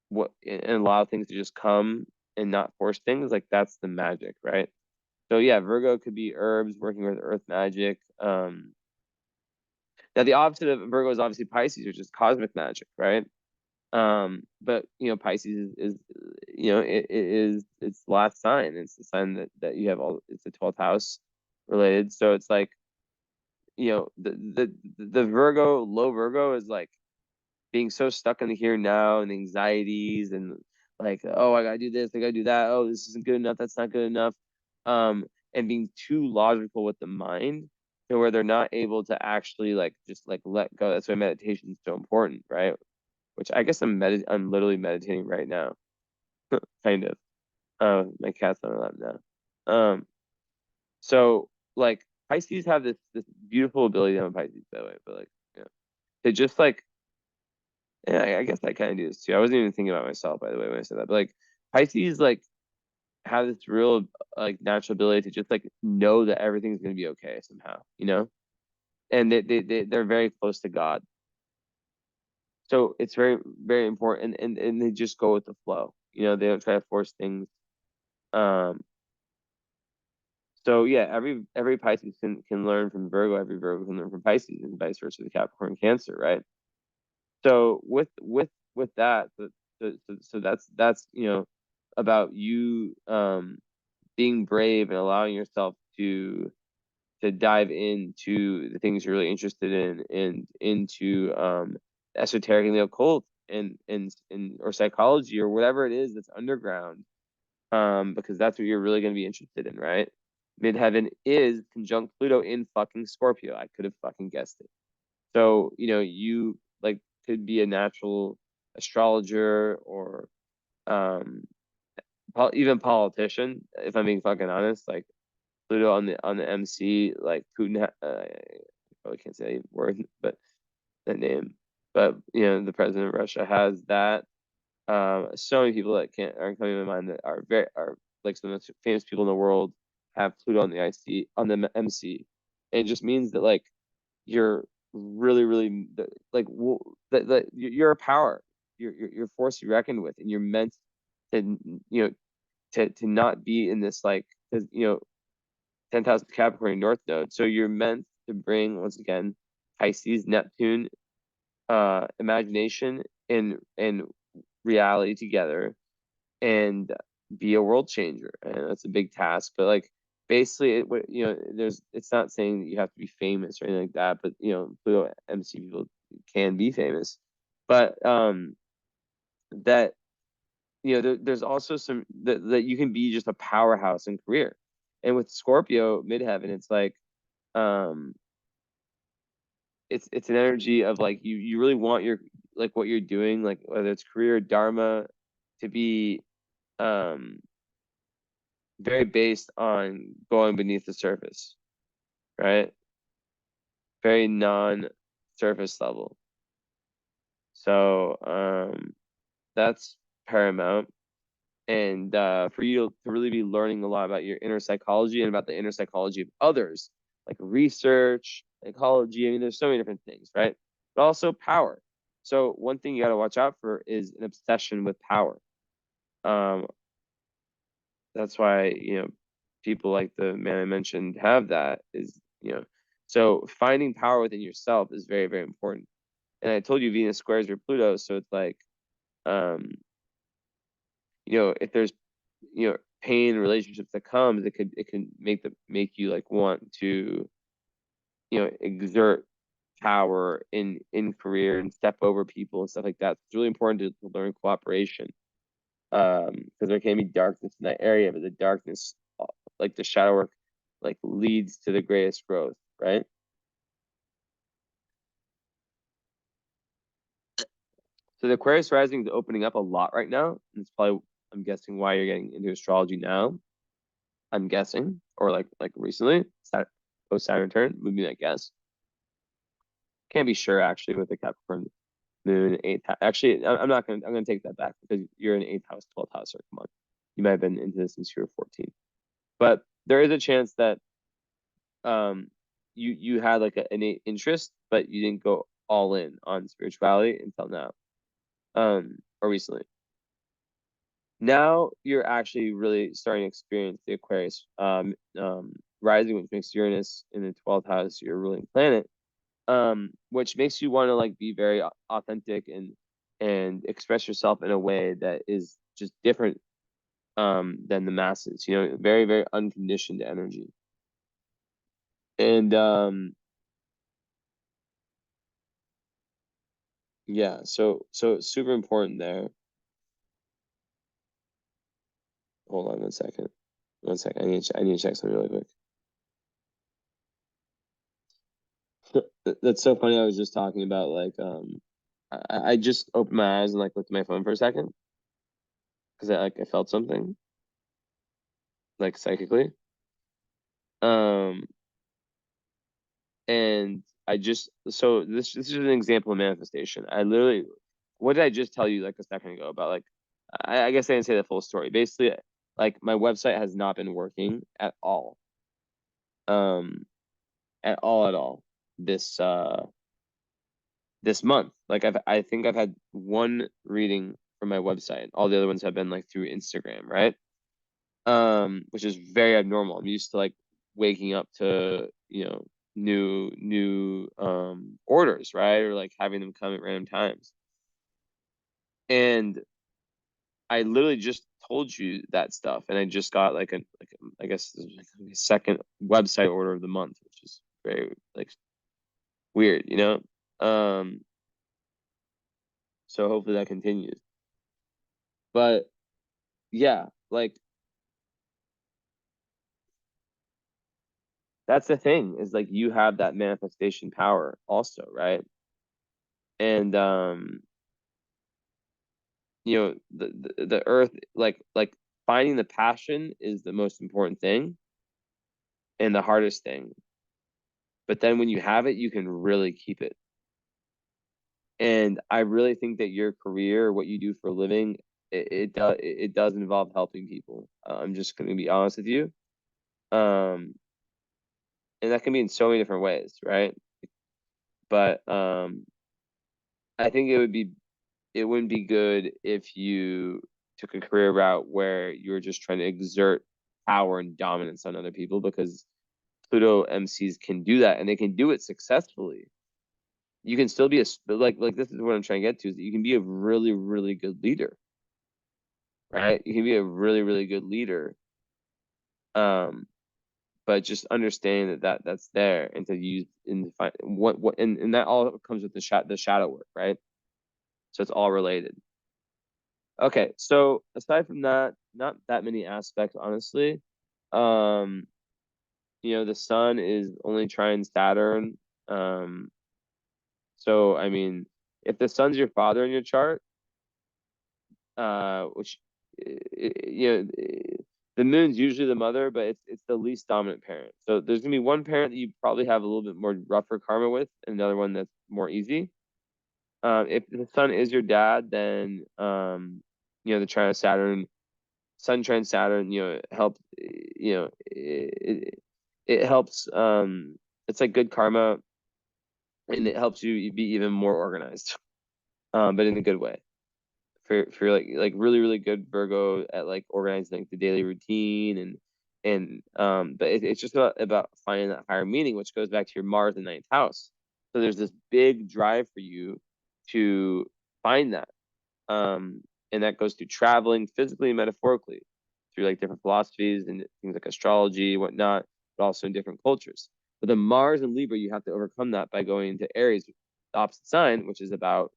what, and allow things to just come and not force things, that's the magic, right? So yeah, Virgo could be herbs working with Earth magic. Now the opposite of Virgo is obviously Pisces, which is cosmic magic, right? But Pisces is it's the last sign. It's the sign that you have it's the 12th house related. So it's the Virgo, low Virgo is being so stuck in the here and now and anxieties and oh, I gotta do this, I gotta do that, oh, this isn't good enough, that's not good enough. And being too logical with the mind to where they're not able to actually just let go. That's why meditation is so important, right? Which I guess I'm literally meditating right now, kind of. My cat's on my lap now. So Pisces have this beautiful ability. I'm a Pisces, by the way, but to just yeah, I guess I kind of do this too. I wasn't even thinking about myself, by the way, when I said that. But Pisces have this real natural ability to just know that everything's gonna be okay somehow, and they're very close to God. So it's very, very important, and they just go with the flow. They don't try to force things. Um, so yeah, every Pisces can learn from Virgo, every Virgo can learn from Pisces, and vice versa, the Capricorn, Cancer, right? So with that, so that's about you being brave and allowing yourself to dive into the things you're really interested in and into esoteric and the occult and or psychology or whatever it is that's underground, because that's what you're really going to be interested in, right? Midheaven is conjunct Pluto in fucking Scorpio. I could have fucking guessed it. So, you like could be a natural astrologer or um even politician, if I'm being fucking honest. Like Pluto on the MC, like Putin. I probably can't say a word, but that name. But the president of Russia has that. So many people that aren't coming to my mind that are like some of the most famous people in the world have Pluto on the IC on the MC. And it just means that like you're really, really like that you're a power. You're a force to be reckoned with, and you're meant to to not be in this like, because 10,000 Capricorn North Node. So you're meant to bring, once again, Pisces, Neptune, imagination and reality together and be a world changer. And that's a big task. But like basically it's not saying that you have to be famous or anything like that, but Pluto MC people can be famous. But that there's also some that you can be just a powerhouse in career. And with Scorpio midheaven, it's like it's an energy of like you really want your like what you're doing, like whether it's career or dharma, to be very based on going beneath the surface, right? Very non-surface level. So that's paramount. And for you to really be learning a lot about your inner psychology and about the inner psychology of others, like research, psychology. I mean, there's so many different things, right? But also power. So one thing you got to watch out for is an obsession with power. Um, that's why, people like the man I mentioned have that is, so finding power within yourself is very, very important. And I told you Venus squares your Pluto, so it's like, um, if there's pain in relationships that comes, it can make you like want to exert power in career and step over people and stuff like that. It's really important to learn cooperation, because there can be darkness in that area, but the darkness, like the shadow work, like leads to the greatest growth, right? So the Aquarius rising is opening up a lot right now, and it's probably, I'm guessing, why you're getting into astrology now. I'm guessing, or like recently, post Saturn turn would be my guess. Can't be sure actually with the Capricorn moon eighth house. Actually, I'm not gonna. I'm gonna take that back because you're in eighth house, 12th house. So come on, you might have been into this since you were 14. But there is a chance that um you had like an innate interest, but you didn't go all in on spirituality until now, or recently. Now you're actually really starting to experience the Aquarius rising, which makes Uranus in the 12th house your ruling planet, which makes you want to like be very authentic and express yourself in a way that is just different than the masses. Very, very unconditioned energy. And yeah, so it's super important there. Hold on one second. One second. I need to check something really quick. That's so funny. I was just talking about like I just opened my eyes and like looked at my phone for a second because I felt something like psychically. Um and I just so this is an example of manifestation. I literally, what did I just tell you like a second ago about like I guess I didn't say the full story. Basically, like my website has not been working at all. Um at all this month. Like I think I've had one reading from my website. All the other ones have been like through Instagram, right? Which is very abnormal. I'm used to like waking up to, new orders, right? Or like having them come at random times. And I literally just told you that stuff, and I just got like I guess a second website order of the month, which is very like weird, you know. So hopefully that continues. But yeah, like that's the thing, is like you have that manifestation power also, right? And you know, the earth, like finding the passion is the most important thing and the hardest thing. But then when you have it, you can really keep it. And I really think that your career, what you do for a living, it does involve helping people. I'm just going to be honest with you. And that can be in so many different ways, right? But I think it wouldn't be good if you took a career route where you were just trying to exert power and dominance on other people, because Pluto MCs can do that, and they can do it successfully. You can still be like this is what I'm trying to get to, is that you can be a really, really good leader, right? You can be a really, really good leader. But just understand that's there, and to use in the find what and that all comes with the shadow work, right? So it's all related. Okay, so aside from that, not that many aspects, honestly. Um, the sun is only trine Saturn. Um, so I mean, if the sun's your father in your chart, which the moon's usually the mother, but it's the least dominant parent. So there's gonna be one parent that you probably have a little bit more rougher karma with, and another one that's more easy. If the sun is your dad, then the trine of Saturn, sun trine Saturn, helps. It helps. It's like good karma, and it helps you be even more organized, but in a good way. For like really, really good Virgo at like organizing like the daily routine, but it's just about finding that higher meaning, which goes back to your Mars in ninth house. So there's this big drive for you to find that. And that goes through traveling physically and metaphorically, through like different philosophies and things like astrology, whatnot, but also in different cultures. But the Mars and Libra, you have to overcome that by going into Aries, the opposite sign, which is about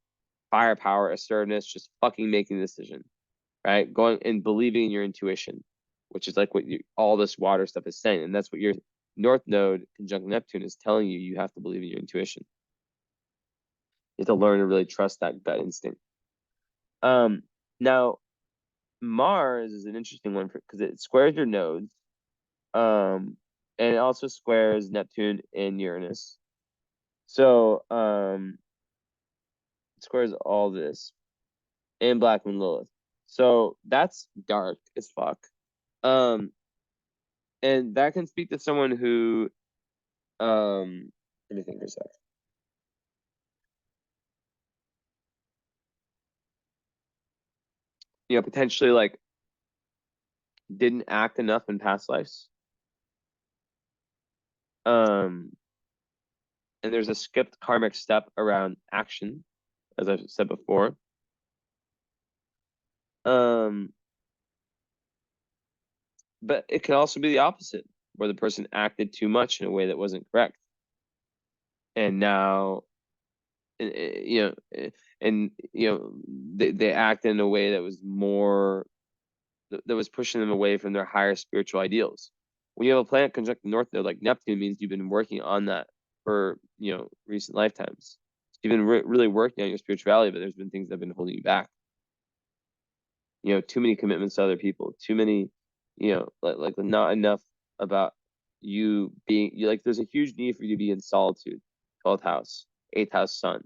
firepower, assertiveness, just fucking making the decision, right? Going and believing in your intuition, which is like what all this water stuff is saying. And that's what your North Node conjunct Neptune is telling you. You have to believe in your intuition. You have to learn to really trust that gut instinct. Now, Mars is an interesting one because it squares your nodes, and it also squares Neptune and Uranus. So, it squares all this and Black Moon Lilith. So that's dark as fuck. And that can speak to someone who, let me think for a sec. Potentially like didn't act enough in past lives. And there's a skipped karmic step around action, as I've said before. But it can also be the opposite, where the person acted too much in a way that wasn't correct. And now, they act in a way that was more, that was pushing them away from their higher spiritual ideals. When you have a planet conjunct the North Node, like Neptune, means you've been working on that for, recent lifetimes. You've been really working on your spirituality, but there's been things that have been holding you back. Too many commitments to other people, too many, like not enough about you being, like, there's a huge need for you to be in solitude. 12th house, 8th house sun,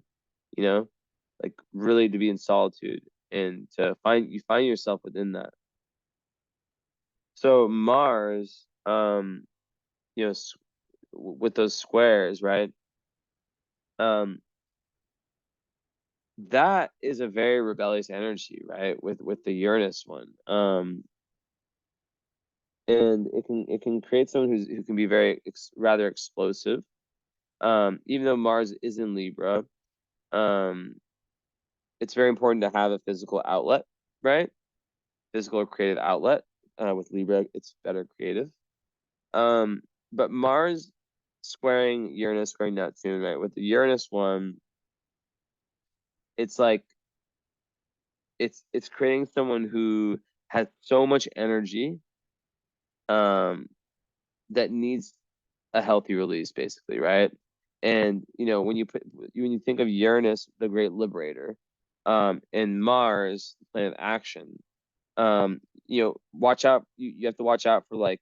like really to be in solitude and to find yourself within that. So Mars, with those squares, right? That is a very rebellious energy, right? With the Uranus one. And it can create someone who can be very rather explosive. Even though Mars is in Libra, it's very important to have a physical outlet, right? physical or creative outlet. With Libra, it's better creative. But Mars squaring Uranus, squaring Neptune, right? With the Uranus one, it's like it's creating someone who has so much energy, that needs a healthy release, basically, right? And when you think of Uranus, the great liberator, and Mars, the planet of action, watch out. You have to watch out for like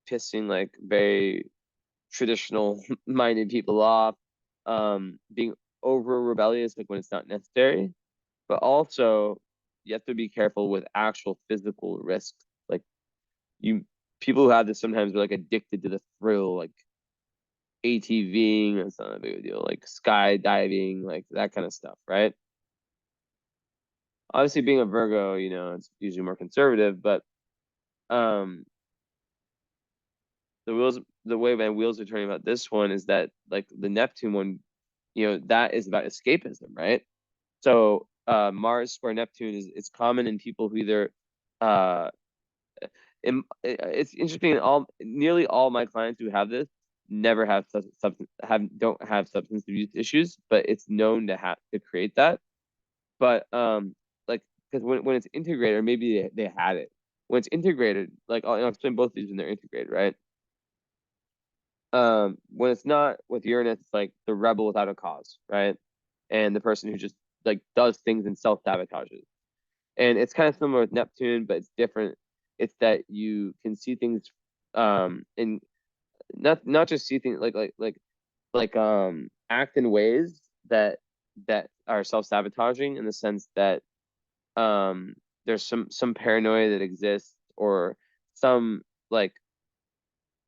pissing like very traditional minded people off, being over rebellious like when it's not necessary, but also you have to be careful with actual physical risk. Like you people who have this sometimes are like addicted to the thrill, like ATVing, that's not a big deal, like skydiving, like that kind of stuff, right? Obviously being a Virgo, it's usually more conservative, but um the way my wheels are turning about this one is that like the Neptune one, that is about escapism, right? So Mars square Neptune it's common in people who either uh it's interesting, nearly all my clients who have this never have don't have substance abuse issues, but it's known to have to create that. But like, because when it's integrated, or maybe they had it when it's integrated, like I'll explain both of these when they're integrated, right? When it's not with Uranus, it's like the rebel without a cause, right? And the person who just like does things and self-sabotages. And it's kind of similar with Neptune, but it's different. It's that you can see things, and not just see things like act in ways that are self-sabotaging, in the sense that there's some paranoia that exists, or some like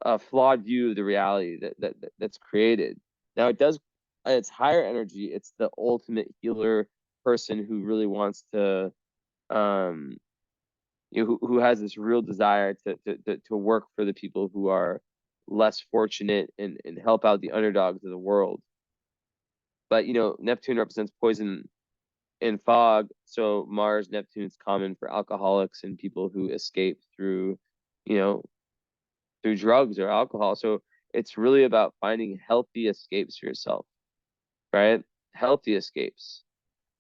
a flawed view of the reality that's created. Now it does, it's higher energy. It's the ultimate healer person who really wants to, um, who has this real desire to work for the people who are less fortunate, and help out the underdogs of the world. But Neptune represents poison and fog, so Mars Neptune is common for alcoholics and people who escape through, you know, through drugs or alcohol. So it's really about finding healthy escapes for yourself, right? Healthy escapes.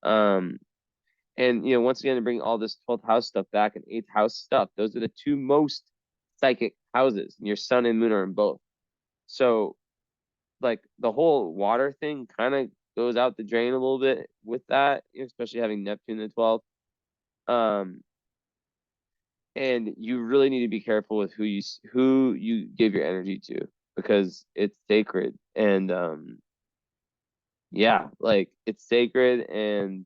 Um, and once again, to bring all this 12th house stuff back and 8th house stuff, those are the two most psychic houses, and your sun and moon are in both. So like the whole water thing kind of goes out the drain a little bit with that, especially having Neptune in the 12th. Um, and you really need to be careful with who you give your energy to, because it's sacred. And yeah, like it's sacred, and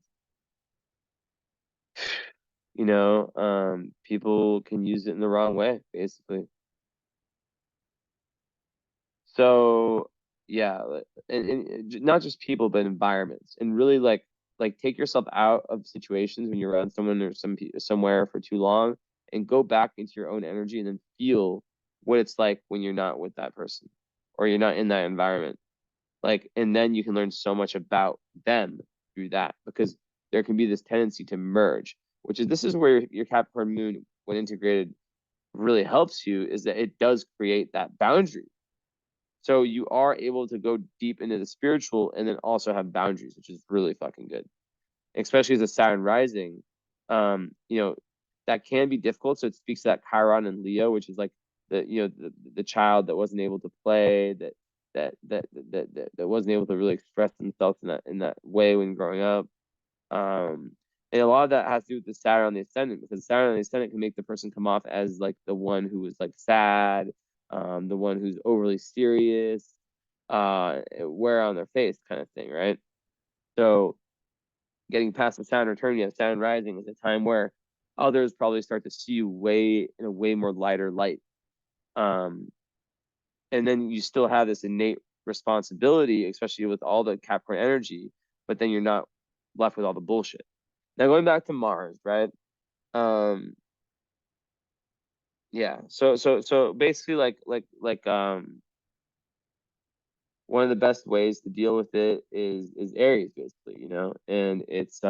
people can use it in the wrong way, basically. So yeah, and not just people, but environments, and really like take yourself out of situations when you're around someone or somewhere for too long, and go back into your own energy, and then feel what it's like when you're not with that person, or you're not in that environment. Like, and then you can learn so much about them through that, because there can be this tendency to merge, this is where your Capricorn moon, when integrated, really helps you, is that it does create that boundary. So you are able to go deep into the spiritual and then also have boundaries, which is really fucking good, especially as a Saturn rising. Um, you know, that can be difficult. So it speaks to that Chiron and Leo, which is like the child that wasn't able to play, that wasn't able to really express themselves in that way when growing up. Um, and a lot of that has to do with the Saturn on the ascendant, because Saturn on the ascendant can make the person come off as like the one who is like sad, the one who's overly serious, wear on their face kind of thing, right? So getting past the Saturn return, you have Saturn rising, is a time where others probably start to see you in a way more lighter light. Um, and then you still have this innate responsibility, especially with all the Capricorn energy, but then you're not left with all the bullshit. Now going back to Mars, right? Um, yeah. So basically, one of the best ways to deal with it is Aries, basically, and it's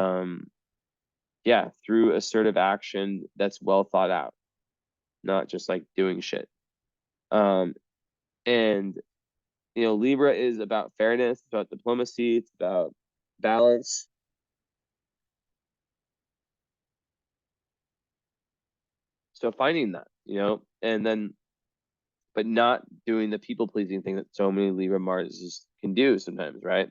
yeah, through assertive action that's well thought out, not just like doing shit. And Libra is about fairness, it's about diplomacy, it's about balance. So finding that, and then, but not doing the people pleasing thing that so many Libra Marses can do sometimes, right?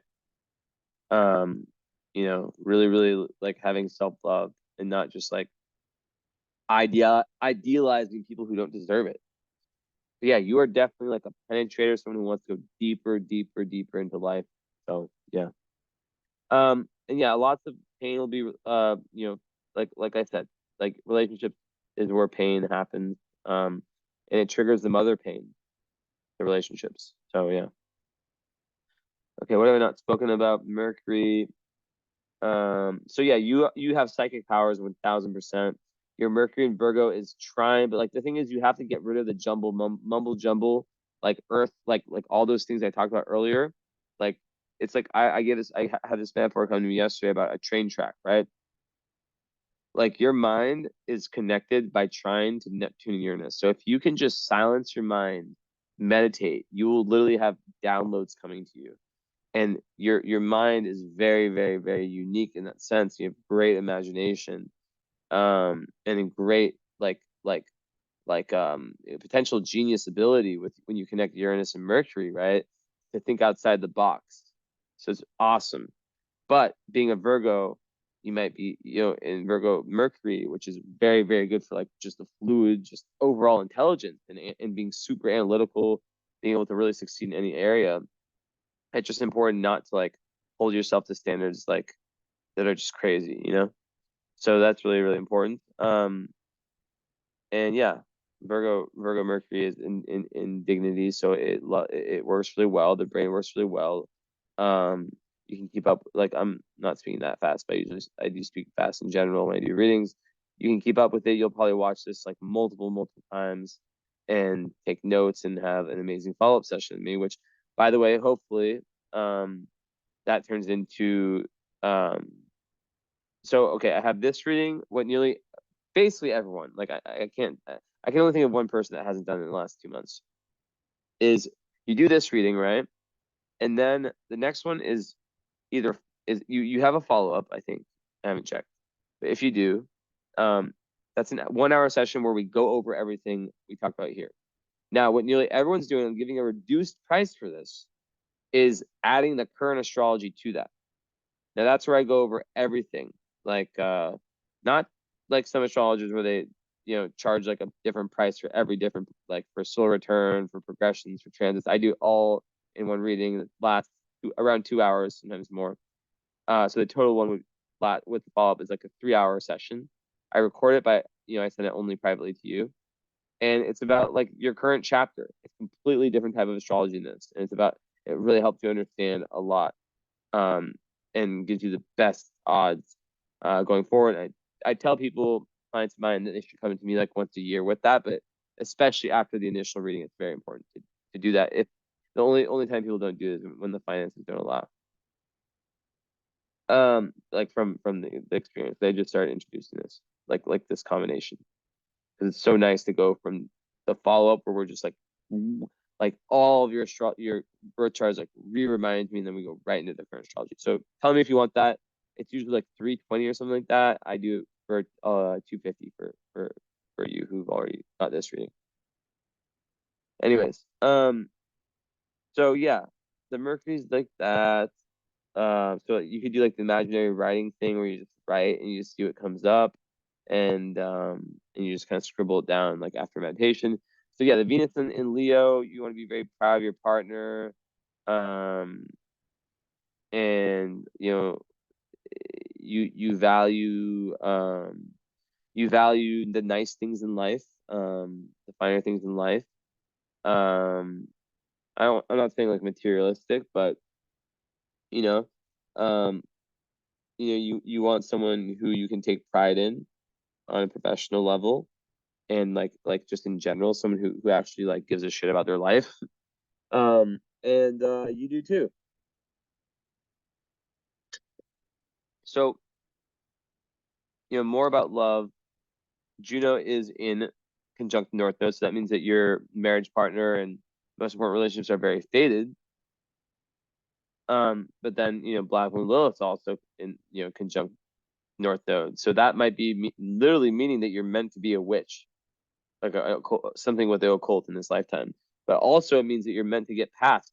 Really, really like having self-love and not just like idealizing people who don't deserve it. But yeah, you are definitely like a penetrator, someone who wants to go deeper, deeper, deeper into life. So yeah. And yeah, lots of pain will be like I said, like relationships is where pain happens. And it triggers the mother pain, the relationships. So yeah. Okay, what have I not spoken about? Mercury. So yeah, you have psychic powers 1000%. Your Mercury in Virgo is trying, but like the thing is, you have to get rid of the mumble jumble, like Earth, like all those things I talked about earlier. Like it's like I had this metaphor come to me yesterday about a train track, right? Like your mind is connected by trine to Neptune and Uranus. So if you can just silence your mind, meditate, you will literally have downloads coming to you. And your mind is very, very, very unique in that sense. You have great imagination, and a great potential genius ability with when you connect Uranus and Mercury, right? To think outside the box. So it's awesome. But being a Virgo, you might be, in Virgo Mercury, which is very, very good for like just the fluid, just overall intelligence and being super analytical, being able to really succeed in any area. It's just important not to like hold yourself to standards like that are just crazy. So that's really, really important. And yeah, Virgo Mercury is in dignity, so it works really well. The brain works really well. Um, you can keep up. Like I'm not speaking that fast, but I do speak fast in general when I do readings. You can keep up with it. You'll probably watch this like multiple times and take notes and have an amazing follow-up session with me. Which, by the way, hopefully, that turns into so okay. I have this reading. What nearly basically everyone, like I can only think of one person that hasn't done it in the last 2 months, is you do this reading, right? And then the next one is either is you have a follow-up, I think. I haven't checked. But if you do, that's a 1 hour session where we go over everything we talked about here. Now, what nearly everyone's doing, I'm giving a reduced price for this, is adding the current astrology to that. Now that's where I go over everything. Like not like some astrologers where they, charge like a different price for every different, like for solar return, for progressions, for transits. I do all in one reading that lasts around 2 hours, sometimes more. So the total one with the follow-up is like a 3 hour session. I record it, but I send it only privately to you. And it's about like your current chapter. It's completely different type of astrology in this. And it really helps you understand a lot, um, and gives you the best odds going forward. I tell people, clients of mine, that they should come to me like once a year with that, but especially after the initial reading, it's very important to do that. If the only time people don't do it is when the finances don't allow. Like from the experience, they just started introducing this like this combination because it's so nice to go from the follow up where we're just like all of your birth charts like reminds me, and then we go right into the current astrology. So tell me if you want that. It's usually like 320 or something like that. I do it for 250 for you who've already got this reading. Anyways, so yeah, the Mercury's like that. So you could do like the imaginary writing thing where you just write and you just see what comes up, and you just kind of scribble it down like after meditation. So yeah, the Venus in Leo, you want to be very proud of your partner, um, and you value the nice things in life, the finer things in life. Um, I'm not saying like materialistic, but you know, um, you want someone who you can take pride in on a professional level, and like just in general, someone who actually like gives a shit about their life. And you do too. So more about love. Juno is in conjunct North Node, so that means that your marriage partner and most important relationships are very fated. But then Black Moon Lilith's also in conjunct North Node, so that might be literally meaning that you're meant to be a witch, like something with the occult in this lifetime. But also it means that you're meant to get past.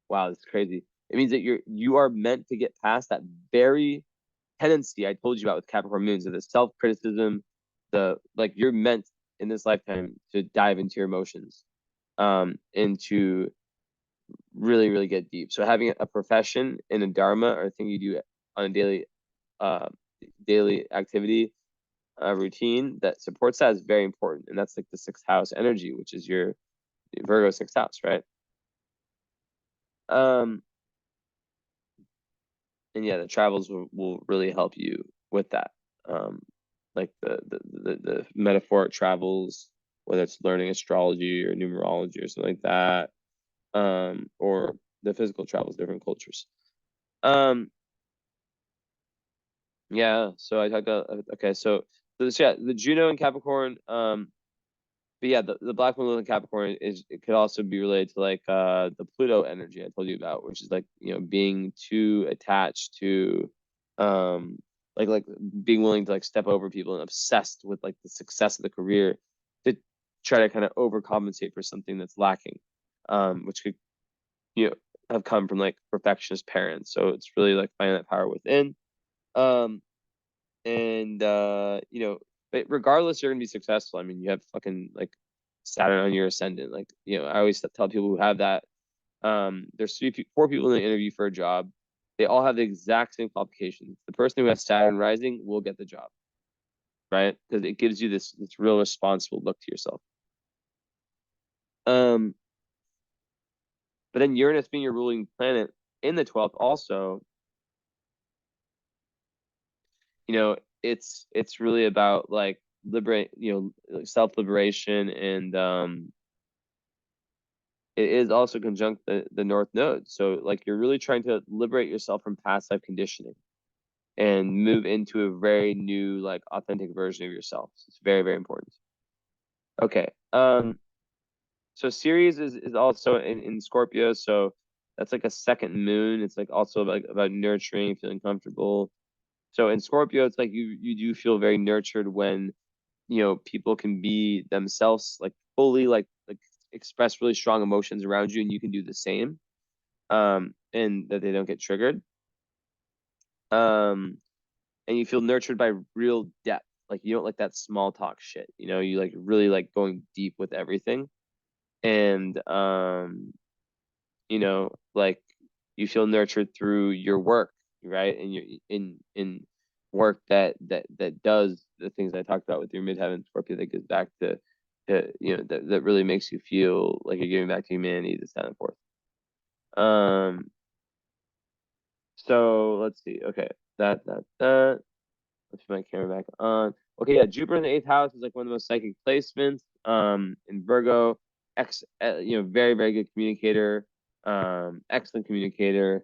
Wow, this is crazy. It means that you are meant to get past that very tendency I told you about with Capricorn moons, of the self-criticism, you're meant in this lifetime to dive into your emotions, and to really, really get deep. So having a profession and a dharma, or a thing you do on a daily activity, routine that supports that, is very important. And that's like the sixth house energy, which is your Virgo sixth house, right? And yeah, the travels will really help you with that. Like the metaphoric travels, whether it's learning astrology or numerology or something like that, or the physical travels, different cultures. Yeah, so I talked about, okay, so the Juno and Capricorn, but yeah, the Black Moon in Capricorn it could also be related to the Pluto energy I told you about, which is being too attached to, like being willing to step over people and obsessed with the success of the career, to try to kind of overcompensate for something that's lacking, which could have come from perfectionist parents. So it's really finding that power within, and but regardless, you're gonna be successful. I mean, you have fucking Saturn on your ascendant. I always tell people who have that, there's four people in the interview for a job. They all have the exact same qualifications. The person who has Saturn rising will get the job, right? Because it gives you this real responsible look to yourself. But then Uranus being your ruling planet in the 12th also, it's really about self-liberation, and it is also conjunct the North Node. So you're really trying to liberate yourself from past life conditioning and move into a very new, authentic version of yourself. So it's very, very important. Okay. So Ceres is also in Scorpio, so that's a second moon. It's also about nurturing, feeling comfortable. So in Scorpio, it's you do feel very nurtured when people can be themselves, fully express really strong emotions around you, and you can do the same, and that they don't get triggered, and you feel nurtured by real depth. You don't like that small talk shit, you really going deep with everything, and you feel nurtured through your work, right? And you're in work that does the things I talked about with your midheaven Scorpio, that gives back to that really makes you feel like you're giving back to humanity, this, that, and forth. So let's see. Okay, that. Let's put my camera back on. Okay, yeah, Jupiter in the 8th house is one of the most psychic placements. In Virgo, very, very good communicator, excellent communicator,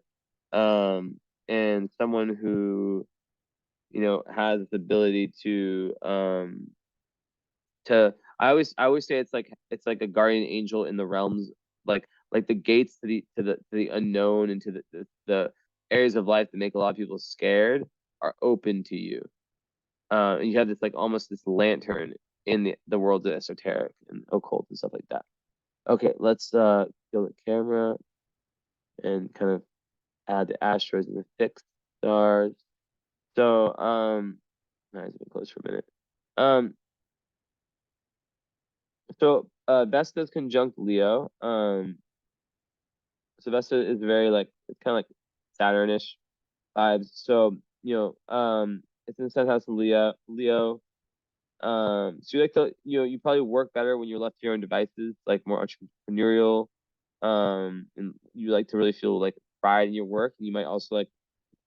and someone who, has the ability to I always say it's like a guardian angel in the realms, like the gates to the unknown, and to the areas of life that make a lot of people scared are open to you. And you have this almost this lantern in the world of esoteric and occult and stuff like that. Okay, let's go the camera and kind of add the Astros and the fixed stars. So nice, been close for a minute. So Vesta's conjunct Leo. So Vesta is very it's kind of Saturnish vibes. So it's in the 7th house in Leo. So you like to you probably work better when you're left to your own devices, more entrepreneurial. And you like to really feel pride in your work. And you might also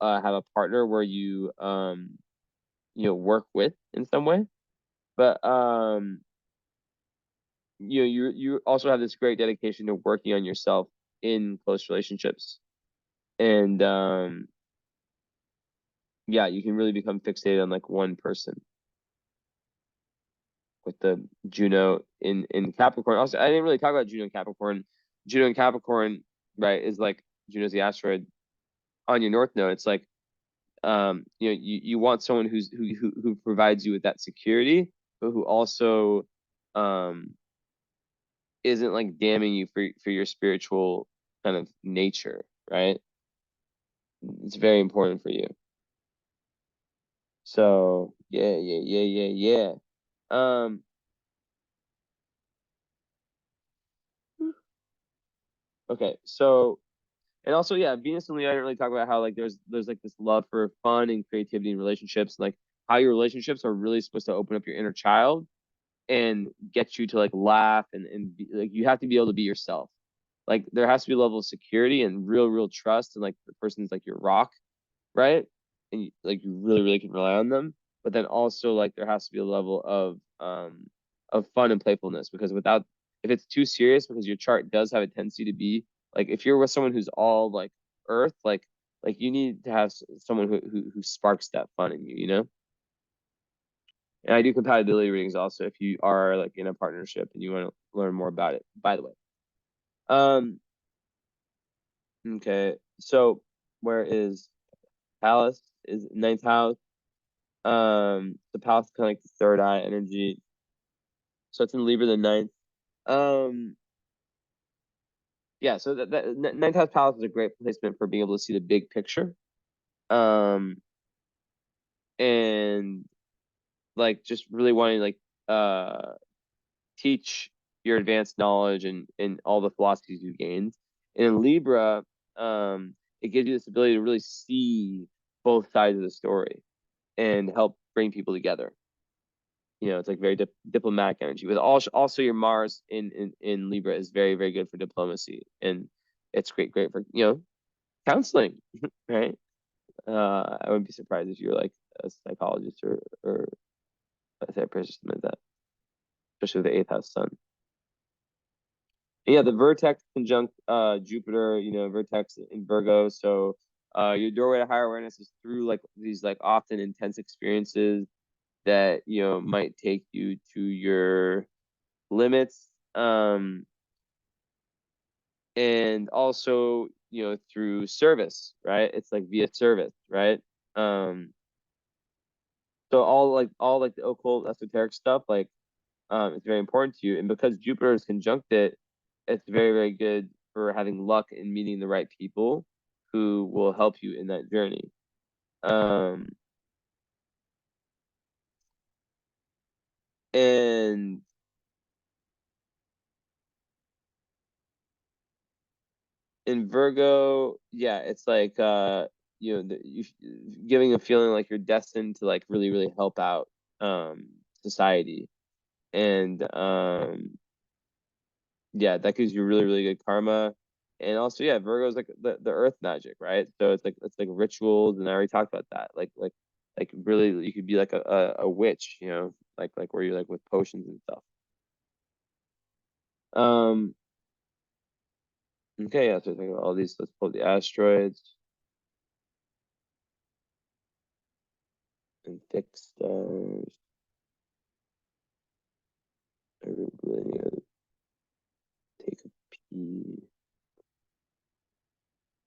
have a partner where you work with in some way. But you also have this great dedication to working on yourself in close relationships. And yeah, you can really become fixated on like one person with the Juno in Capricorn. Also, I didn't really talk about Juno and Capricorn. Juno and Capricorn, right, is like Juno's the asteroid on your North Node. It's like you want someone who provides you with that security, but who also um isn't like damning you for your spiritual kind of nature, right? It's very important for you. So yeah. Um, okay, so and also yeah, Venus and Leo, I didn't really talk about how like there's like this love for fun and creativity in relationships, like how your relationships are really supposed to open up your inner child and get you to like laugh and be, like you have to be able to be yourself. Like there has to be a level of security and real trust, and like the person's like your rock, right? And like you really can rely on them. But then also like there has to be a level of fun and playfulness, because without, if it's too serious, because your chart does have a tendency to be like, if you're with someone who's all like earth, like you need to have someone who sparks that fun in you, you know? And I do compatibility readings also if you are like in a partnership and you want to learn more about it, by the way. Um, okay. So where is Palace? Is ninth house. The Palace is kind of like the third eye energy. So it's in Libra the ninth. Um, yeah, so that ninth house Palace is a great placement for being able to see the big picture. Um, and like just really wanting to like teach your advanced knowledge and all the philosophies you gained. And in Libra, it gives you this ability to really see both sides of the story and help bring people together. You know, it's like very diplomatic energy. But also your Mars in Libra is very good for diplomacy, and it's great for counseling, right? I wouldn't be surprised if you're like a psychologist or a therapist or something like that, especially with the eighth house sun. Yeah, the vertex conjunct Jupiter, vertex in Virgo. So your doorway to higher awareness is through like these like often intense experiences that might take you to your limits. And also, through service, right? It's like via service, right? Um, so all like the occult esoteric stuff, like it's very important to you. And because Jupiter is conjunct it, it's very good for having luck in meeting the right people who will help you in that journey. Um, and in Virgo, yeah, it's like you giving a feeling like you're destined to like really help out society. And yeah, that gives you really good karma. And also, yeah, Virgo is like the earth magic, right? So it's like rituals, and I already talked about that. Like really, you could be like a witch, like where you're like with potions and stuff. Um, okay, yeah, so think about all these. Let's pull the asteroids and fixed stars. I really need to take a pee.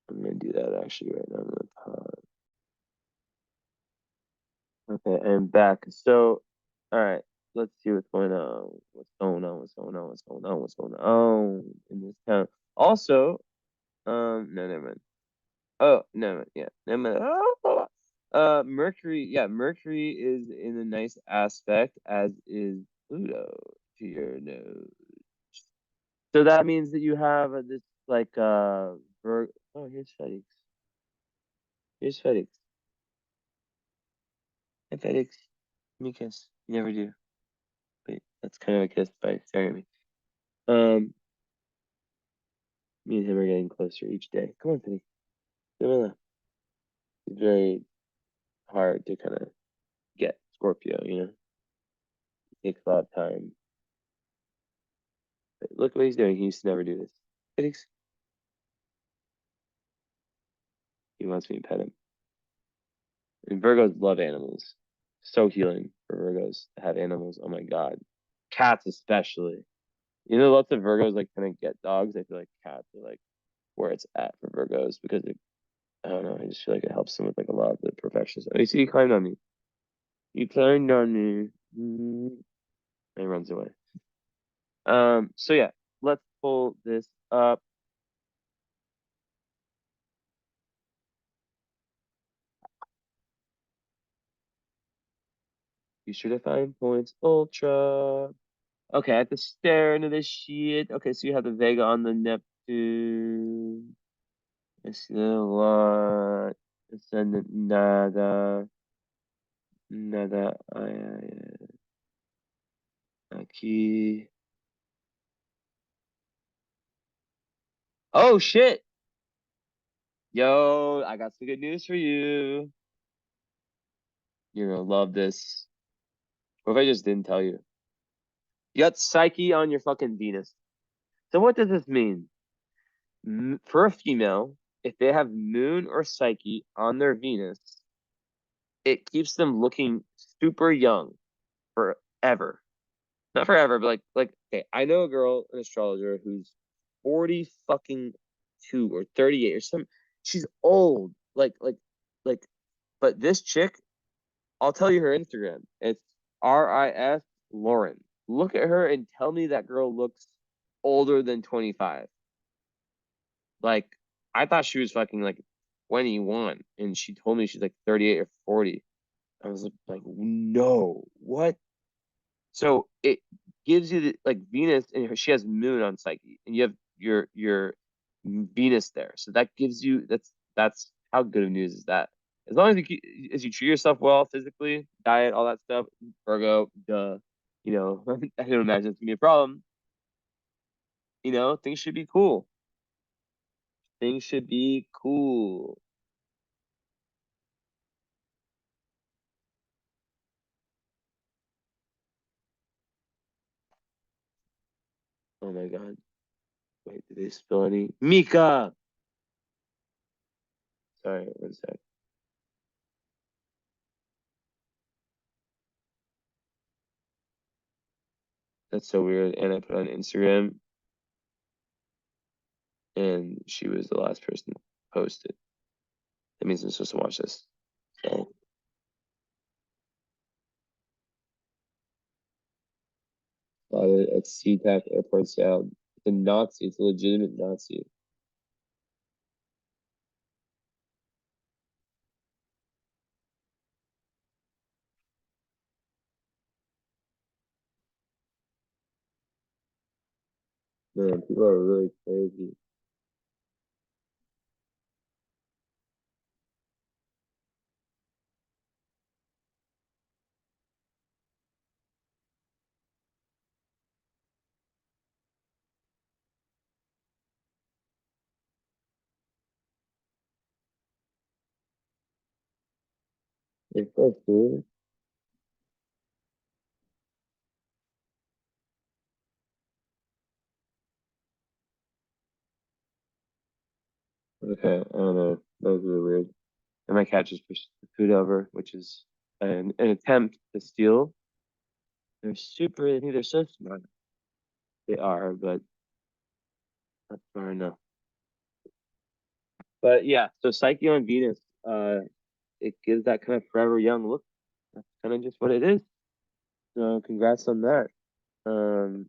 I'm gonna do that actually right now. I'm gonna pause. Okay, I'm back. So, all right, let's see what's going on. What's going on in this town? Also, no, never mind. Oh, no, yeah, never mind. Mercury, yeah, Mercury is in a nice aspect, as is Pluto to your nose. So that means that you have this like oh, here's Felix. Here's Felix. Hey, Felix. Give me a kiss. You never do. Wait, that's kind of a kiss by staring at me. Um, Me and him are getting closer each day. Come on, Penny. Come on. It's very hard to kind of get Scorpio, It takes a lot of time. But look what he's doing. He used to never do this. Felix. He wants me to pet him. And Virgos love animals. So healing for Virgos to have animals. Oh my God. Cats especially. You know, lots of Virgos like kind of get dogs. I feel like cats are like where it's at for Virgos because I don't know. I just feel like it helps them with like a lot of the perfections. Oh, you see, he climbed on me. He climbed on me. And he runs away. So yeah, let's pull this up. Be sure to find points ultra. Okay, I have to stare into this shit. Okay, so you have the Vega on the Neptune. I see a lot. Ascendant nada. Nada. Aquí. Oh shit! Yo, I got some good news for you. You're gonna love this. What if I just didn't tell you? You got Psyche on your fucking Venus. So what does this mean? For a female, if they have Moon or Psyche on their Venus, it keeps them looking super young forever. Not forever, but like okay, I know a girl, an astrologer, who's 40 fucking 2 or 38 or some she's old. Like but this chick, I'll tell you her Instagram. It's RIS Lauren. Look at her and tell me that girl looks older than 25. Like, I thought she was fucking like 21, and she told me she's like 38 or 40. I was like, no, what? So it gives you the like Venus, and she has Moon on Psyche, and you have your Venus there. So that gives you that's how good of news is that? As long as as you treat yourself well physically, diet, all that stuff, Virgo, duh, you know, I don't imagine it's gonna be a problem. You know, things should be cool. Things should be cool. Oh my God. Wait, did they spill any? Mika! Sorry, one sec. That's so weird. And I put on Instagram, and she was the last person to post it. That means I'm supposed to watch this. So, it at SeaTac Airport Sound. It's a Nazi. It's a legitimate Nazi. Man, people are really crazy. It's so cool. Okay, I don't know. That was really weird. And my cat just pushed the food over, which is an attempt to steal. They're super, I think they're so smart. They are, but not smart enough. But yeah, so Psyche on Venus, it gives that kind of forever young look. That's kind of just what it is. So congrats on that. Um,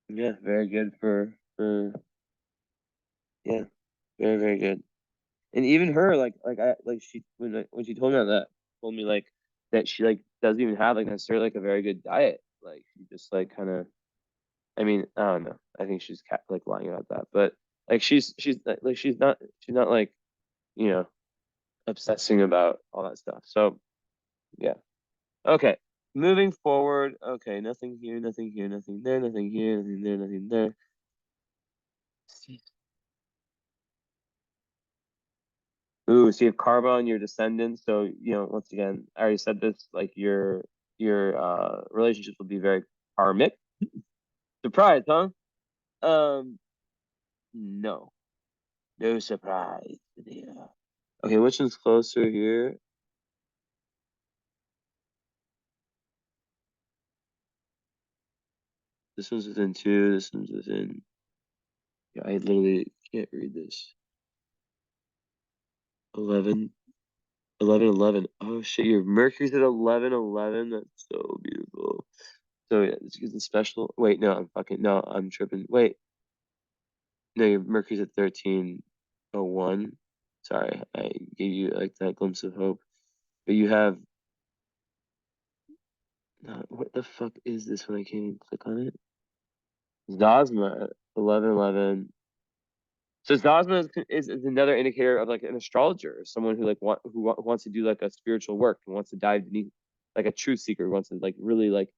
yeah, very good for yeah, very very good. And even her, like she when she told me that told me like that she like doesn't even have like necessarily like a very good diet. Like she just like kind of. I mean, I don't know. I think she's like lying about that, but like she's like she's not like you know obsessing about all that stuff. So yeah. Okay. Moving forward. Okay. Nothing here, nothing here, nothing there, nothing here, nothing there, nothing there. Ooh, so you have karma on your descendants. So, once again, I already said this, like your relationships will be very karmic. Surprise, huh? Um, no. No surprise. Yeah. Okay, which one's closer here? This one's within 2. This one's within. Yeah, I literally can't read this. 11, 11, 11. Oh shit, your Mercury's at 11, 11. That's so beautiful. So yeah, this is the special. Wait, no, I'm tripping. Wait, no, your Mercury's at 1301. Sorry, I gave you like that glimpse of hope. But you have, no, what the fuck is this when I can't even click on it? Zosma, 1111. So Zosma is another indicator of like an astrologer, someone who like wants to do like a spiritual work and wants to dive beneath, like a truth seeker who wants to like really like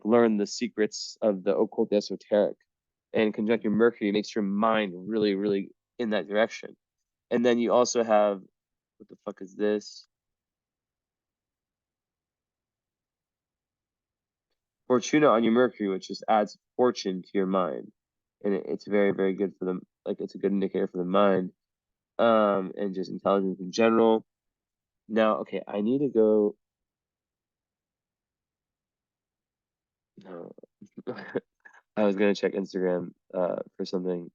learn the secrets of the occult esoteric. And conjunct Mercury makes your mind really, really in that direction. And then you also have, what the fuck is this? Fortuna on your Mercury, which just adds fortune to your mind. And it's very, very good for them. Like it's a good indicator for the mind, and just intelligence in general. Now, okay, I need to go. No, I was gonna check Instagram for something,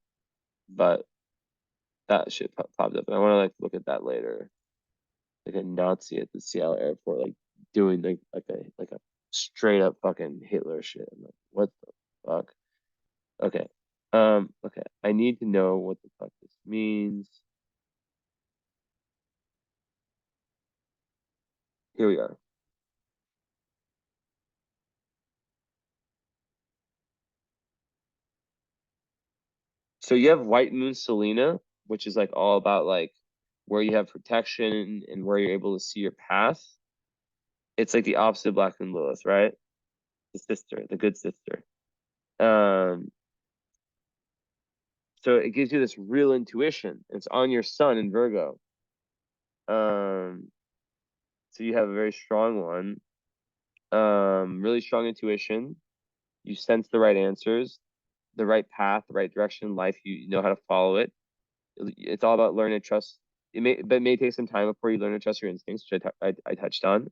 but that shit popped up, and I want to like look at that later. Like a Nazi at the Seattle airport, like doing like a straight up fucking Hitler shit. I'm like, what the fuck? Okay, okay. I need to know what the fuck this means. Here we are. So you have White Moon Selena, which is like all about like where you have protection and where you're able to see your path. It's like the opposite of Black Moon Lilith, right? The sister, the good sister. Um, so it gives you this real intuition. It's on your sun in Virgo. Um, so you have a very strong one. Really strong intuition. You sense the right answers, the right path, the right direction in life. You know how to follow it. It's all about learning to trust. But it may take some time before you learn to trust your instincts, which I touched on.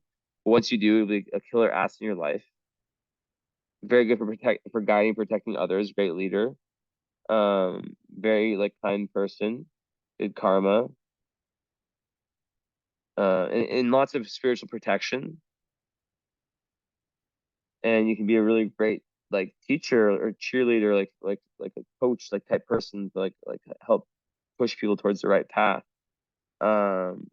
But once you do, it'll be a killer ass in your life. Very good for guiding, protecting others. Great leader. Very like kind person. Good karma. And lots of spiritual protection. And you can be a really great like teacher or cheerleader, like a coach, like type person, like help push people towards the right path. Um,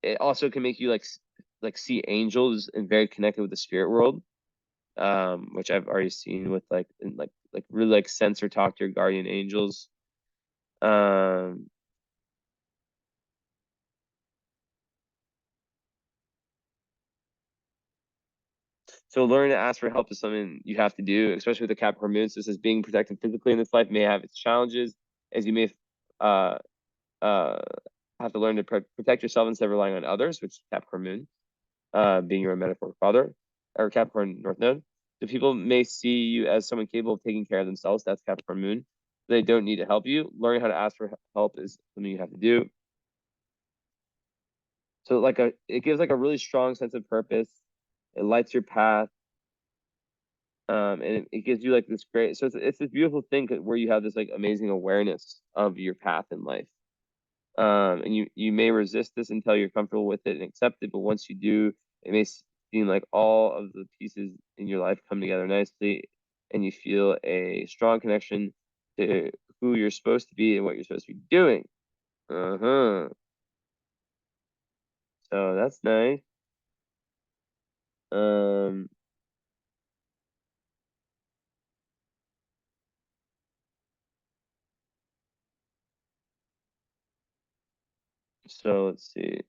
it also can make you like see angels and very connected with the spirit world, which I've already seen with like really like sense or talk to your guardian angels. Um, so learning to ask for help is something you have to do, especially with the Capricorn moon. So this is being protected physically in this life may have its challenges, as you may uh uh have to learn to protect yourself instead of relying on others, which is Capricorn moon, being your metaphoric father, or Capricorn North Node. So people may see you as someone capable of taking care of themselves. That's Capricorn Moon. They don't need to help you. Learning how to ask for help is something you have to do. So it gives like a really strong sense of purpose. It lights your path, and it gives you like this great. So it's this beautiful thing where you have this like amazing awareness of your path in life. And you may resist this until you're comfortable with it and accept it, but once you do, it may seem like all of the pieces in your life come together nicely, and you feel a strong connection to who you're supposed to be and what you're supposed to be doing. Uh-huh. So that's nice. Um, so let's see.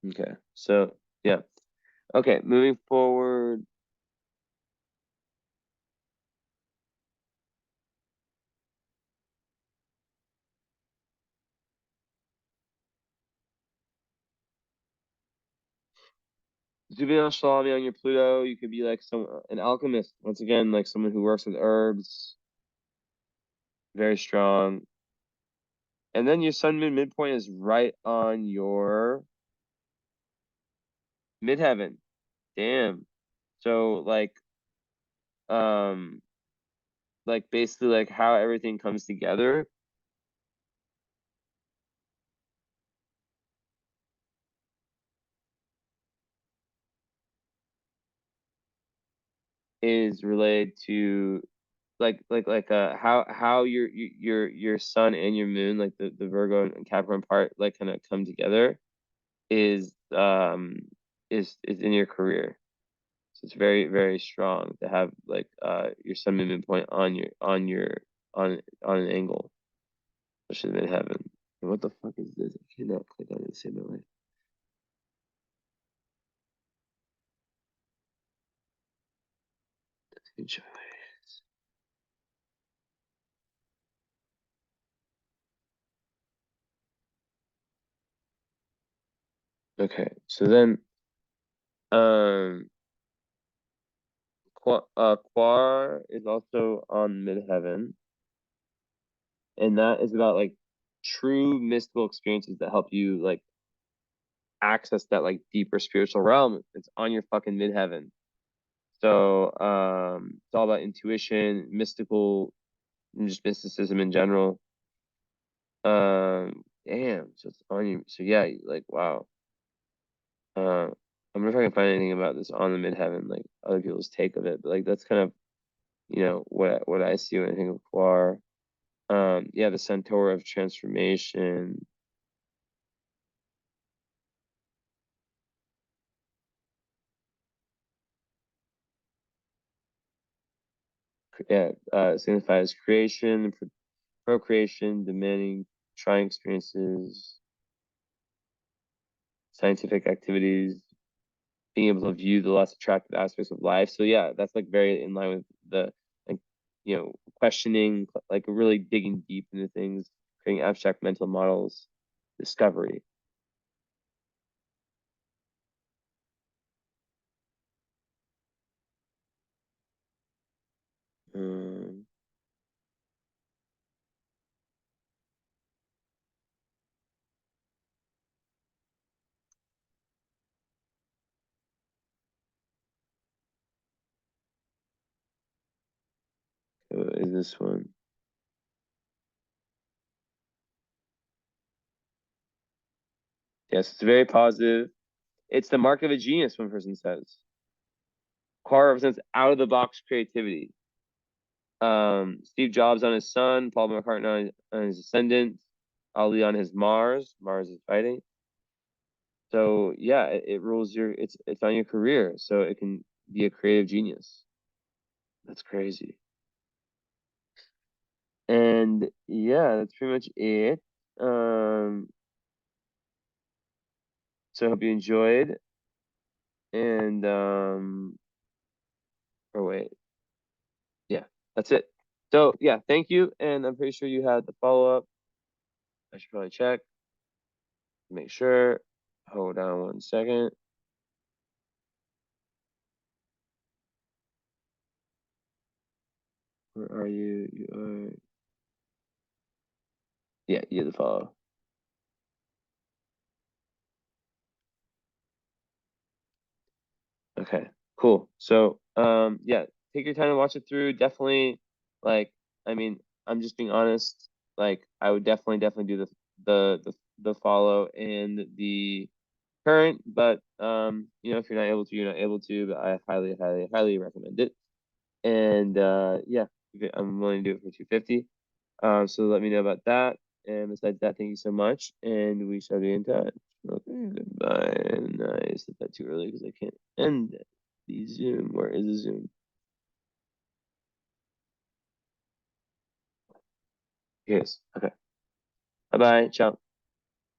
Okay. So yeah. Okay, moving forward. Zubin Shalami on your Pluto, you could be like an alchemist. Once again, like someone who works with herbs, very strong. And then your sun moon midpoint is right on your midheaven. Damn. So like basically like how everything comes together is related to how your sun and your moon, like the Virgo and Capricorn part, like kind of come together is is in your career. So it's very, very strong to have like your sun moon midpoint on an angle, especially in midheaven. And what the fuck is this? I cannot click on it the same way. Conj. Okay, so then um Quar is also on midheaven, and that is about like true mystical experiences that help you like access that like deeper spiritual realm. It's on your fucking midheaven. So it's all about intuition, mystical, and just mysticism in general. Damn, so it's on you. So yeah, like wow. I wonder if I can find anything about this on the midheaven, like other people's take of it. But like that's kind of what I see when I think of Quar. Yeah, the Centaur of transformation. Yeah, signifies creation, procreation, demanding, trying experiences, scientific activities, being able to view the less attractive aspects of life. So yeah, that's like very in line with the like questioning, like really digging deep into things, creating abstract mental models, discovery. Um, what is this one? Yes, it's very positive. It's the mark of a genius, one person says. Quar represents out of the box creativity. Steve Jobs on his son, Paul McCartney on his ascendant, Ali on his Mars. Mars is fighting. So yeah, it rules it's on your career. So it can be a creative genius. That's crazy. And yeah, that's pretty much it. Um, so I hope you enjoyed. And or wait, yeah, that's it. So yeah, thank you. And I'm pretty sure you had the follow-up. I should probably check, make sure. Hold on one second. Where are you? You are. Yeah, you had the follow. Okay, cool. So, yeah, take your time to watch it through. Definitely, like, I mean, I'm just being honest. Like, I would definitely do the follow and the current, but if you're not able to, you're not able to. But I highly recommend it. And yeah, I'm willing to do it for 250. So let me know about that. And besides that, thank you so much, and we shall be in touch. Okay, goodbye. Nice. Is that too early because I can't end the Zoom. Where is the Zoom? Yes. Okay. Bye bye. Ciao.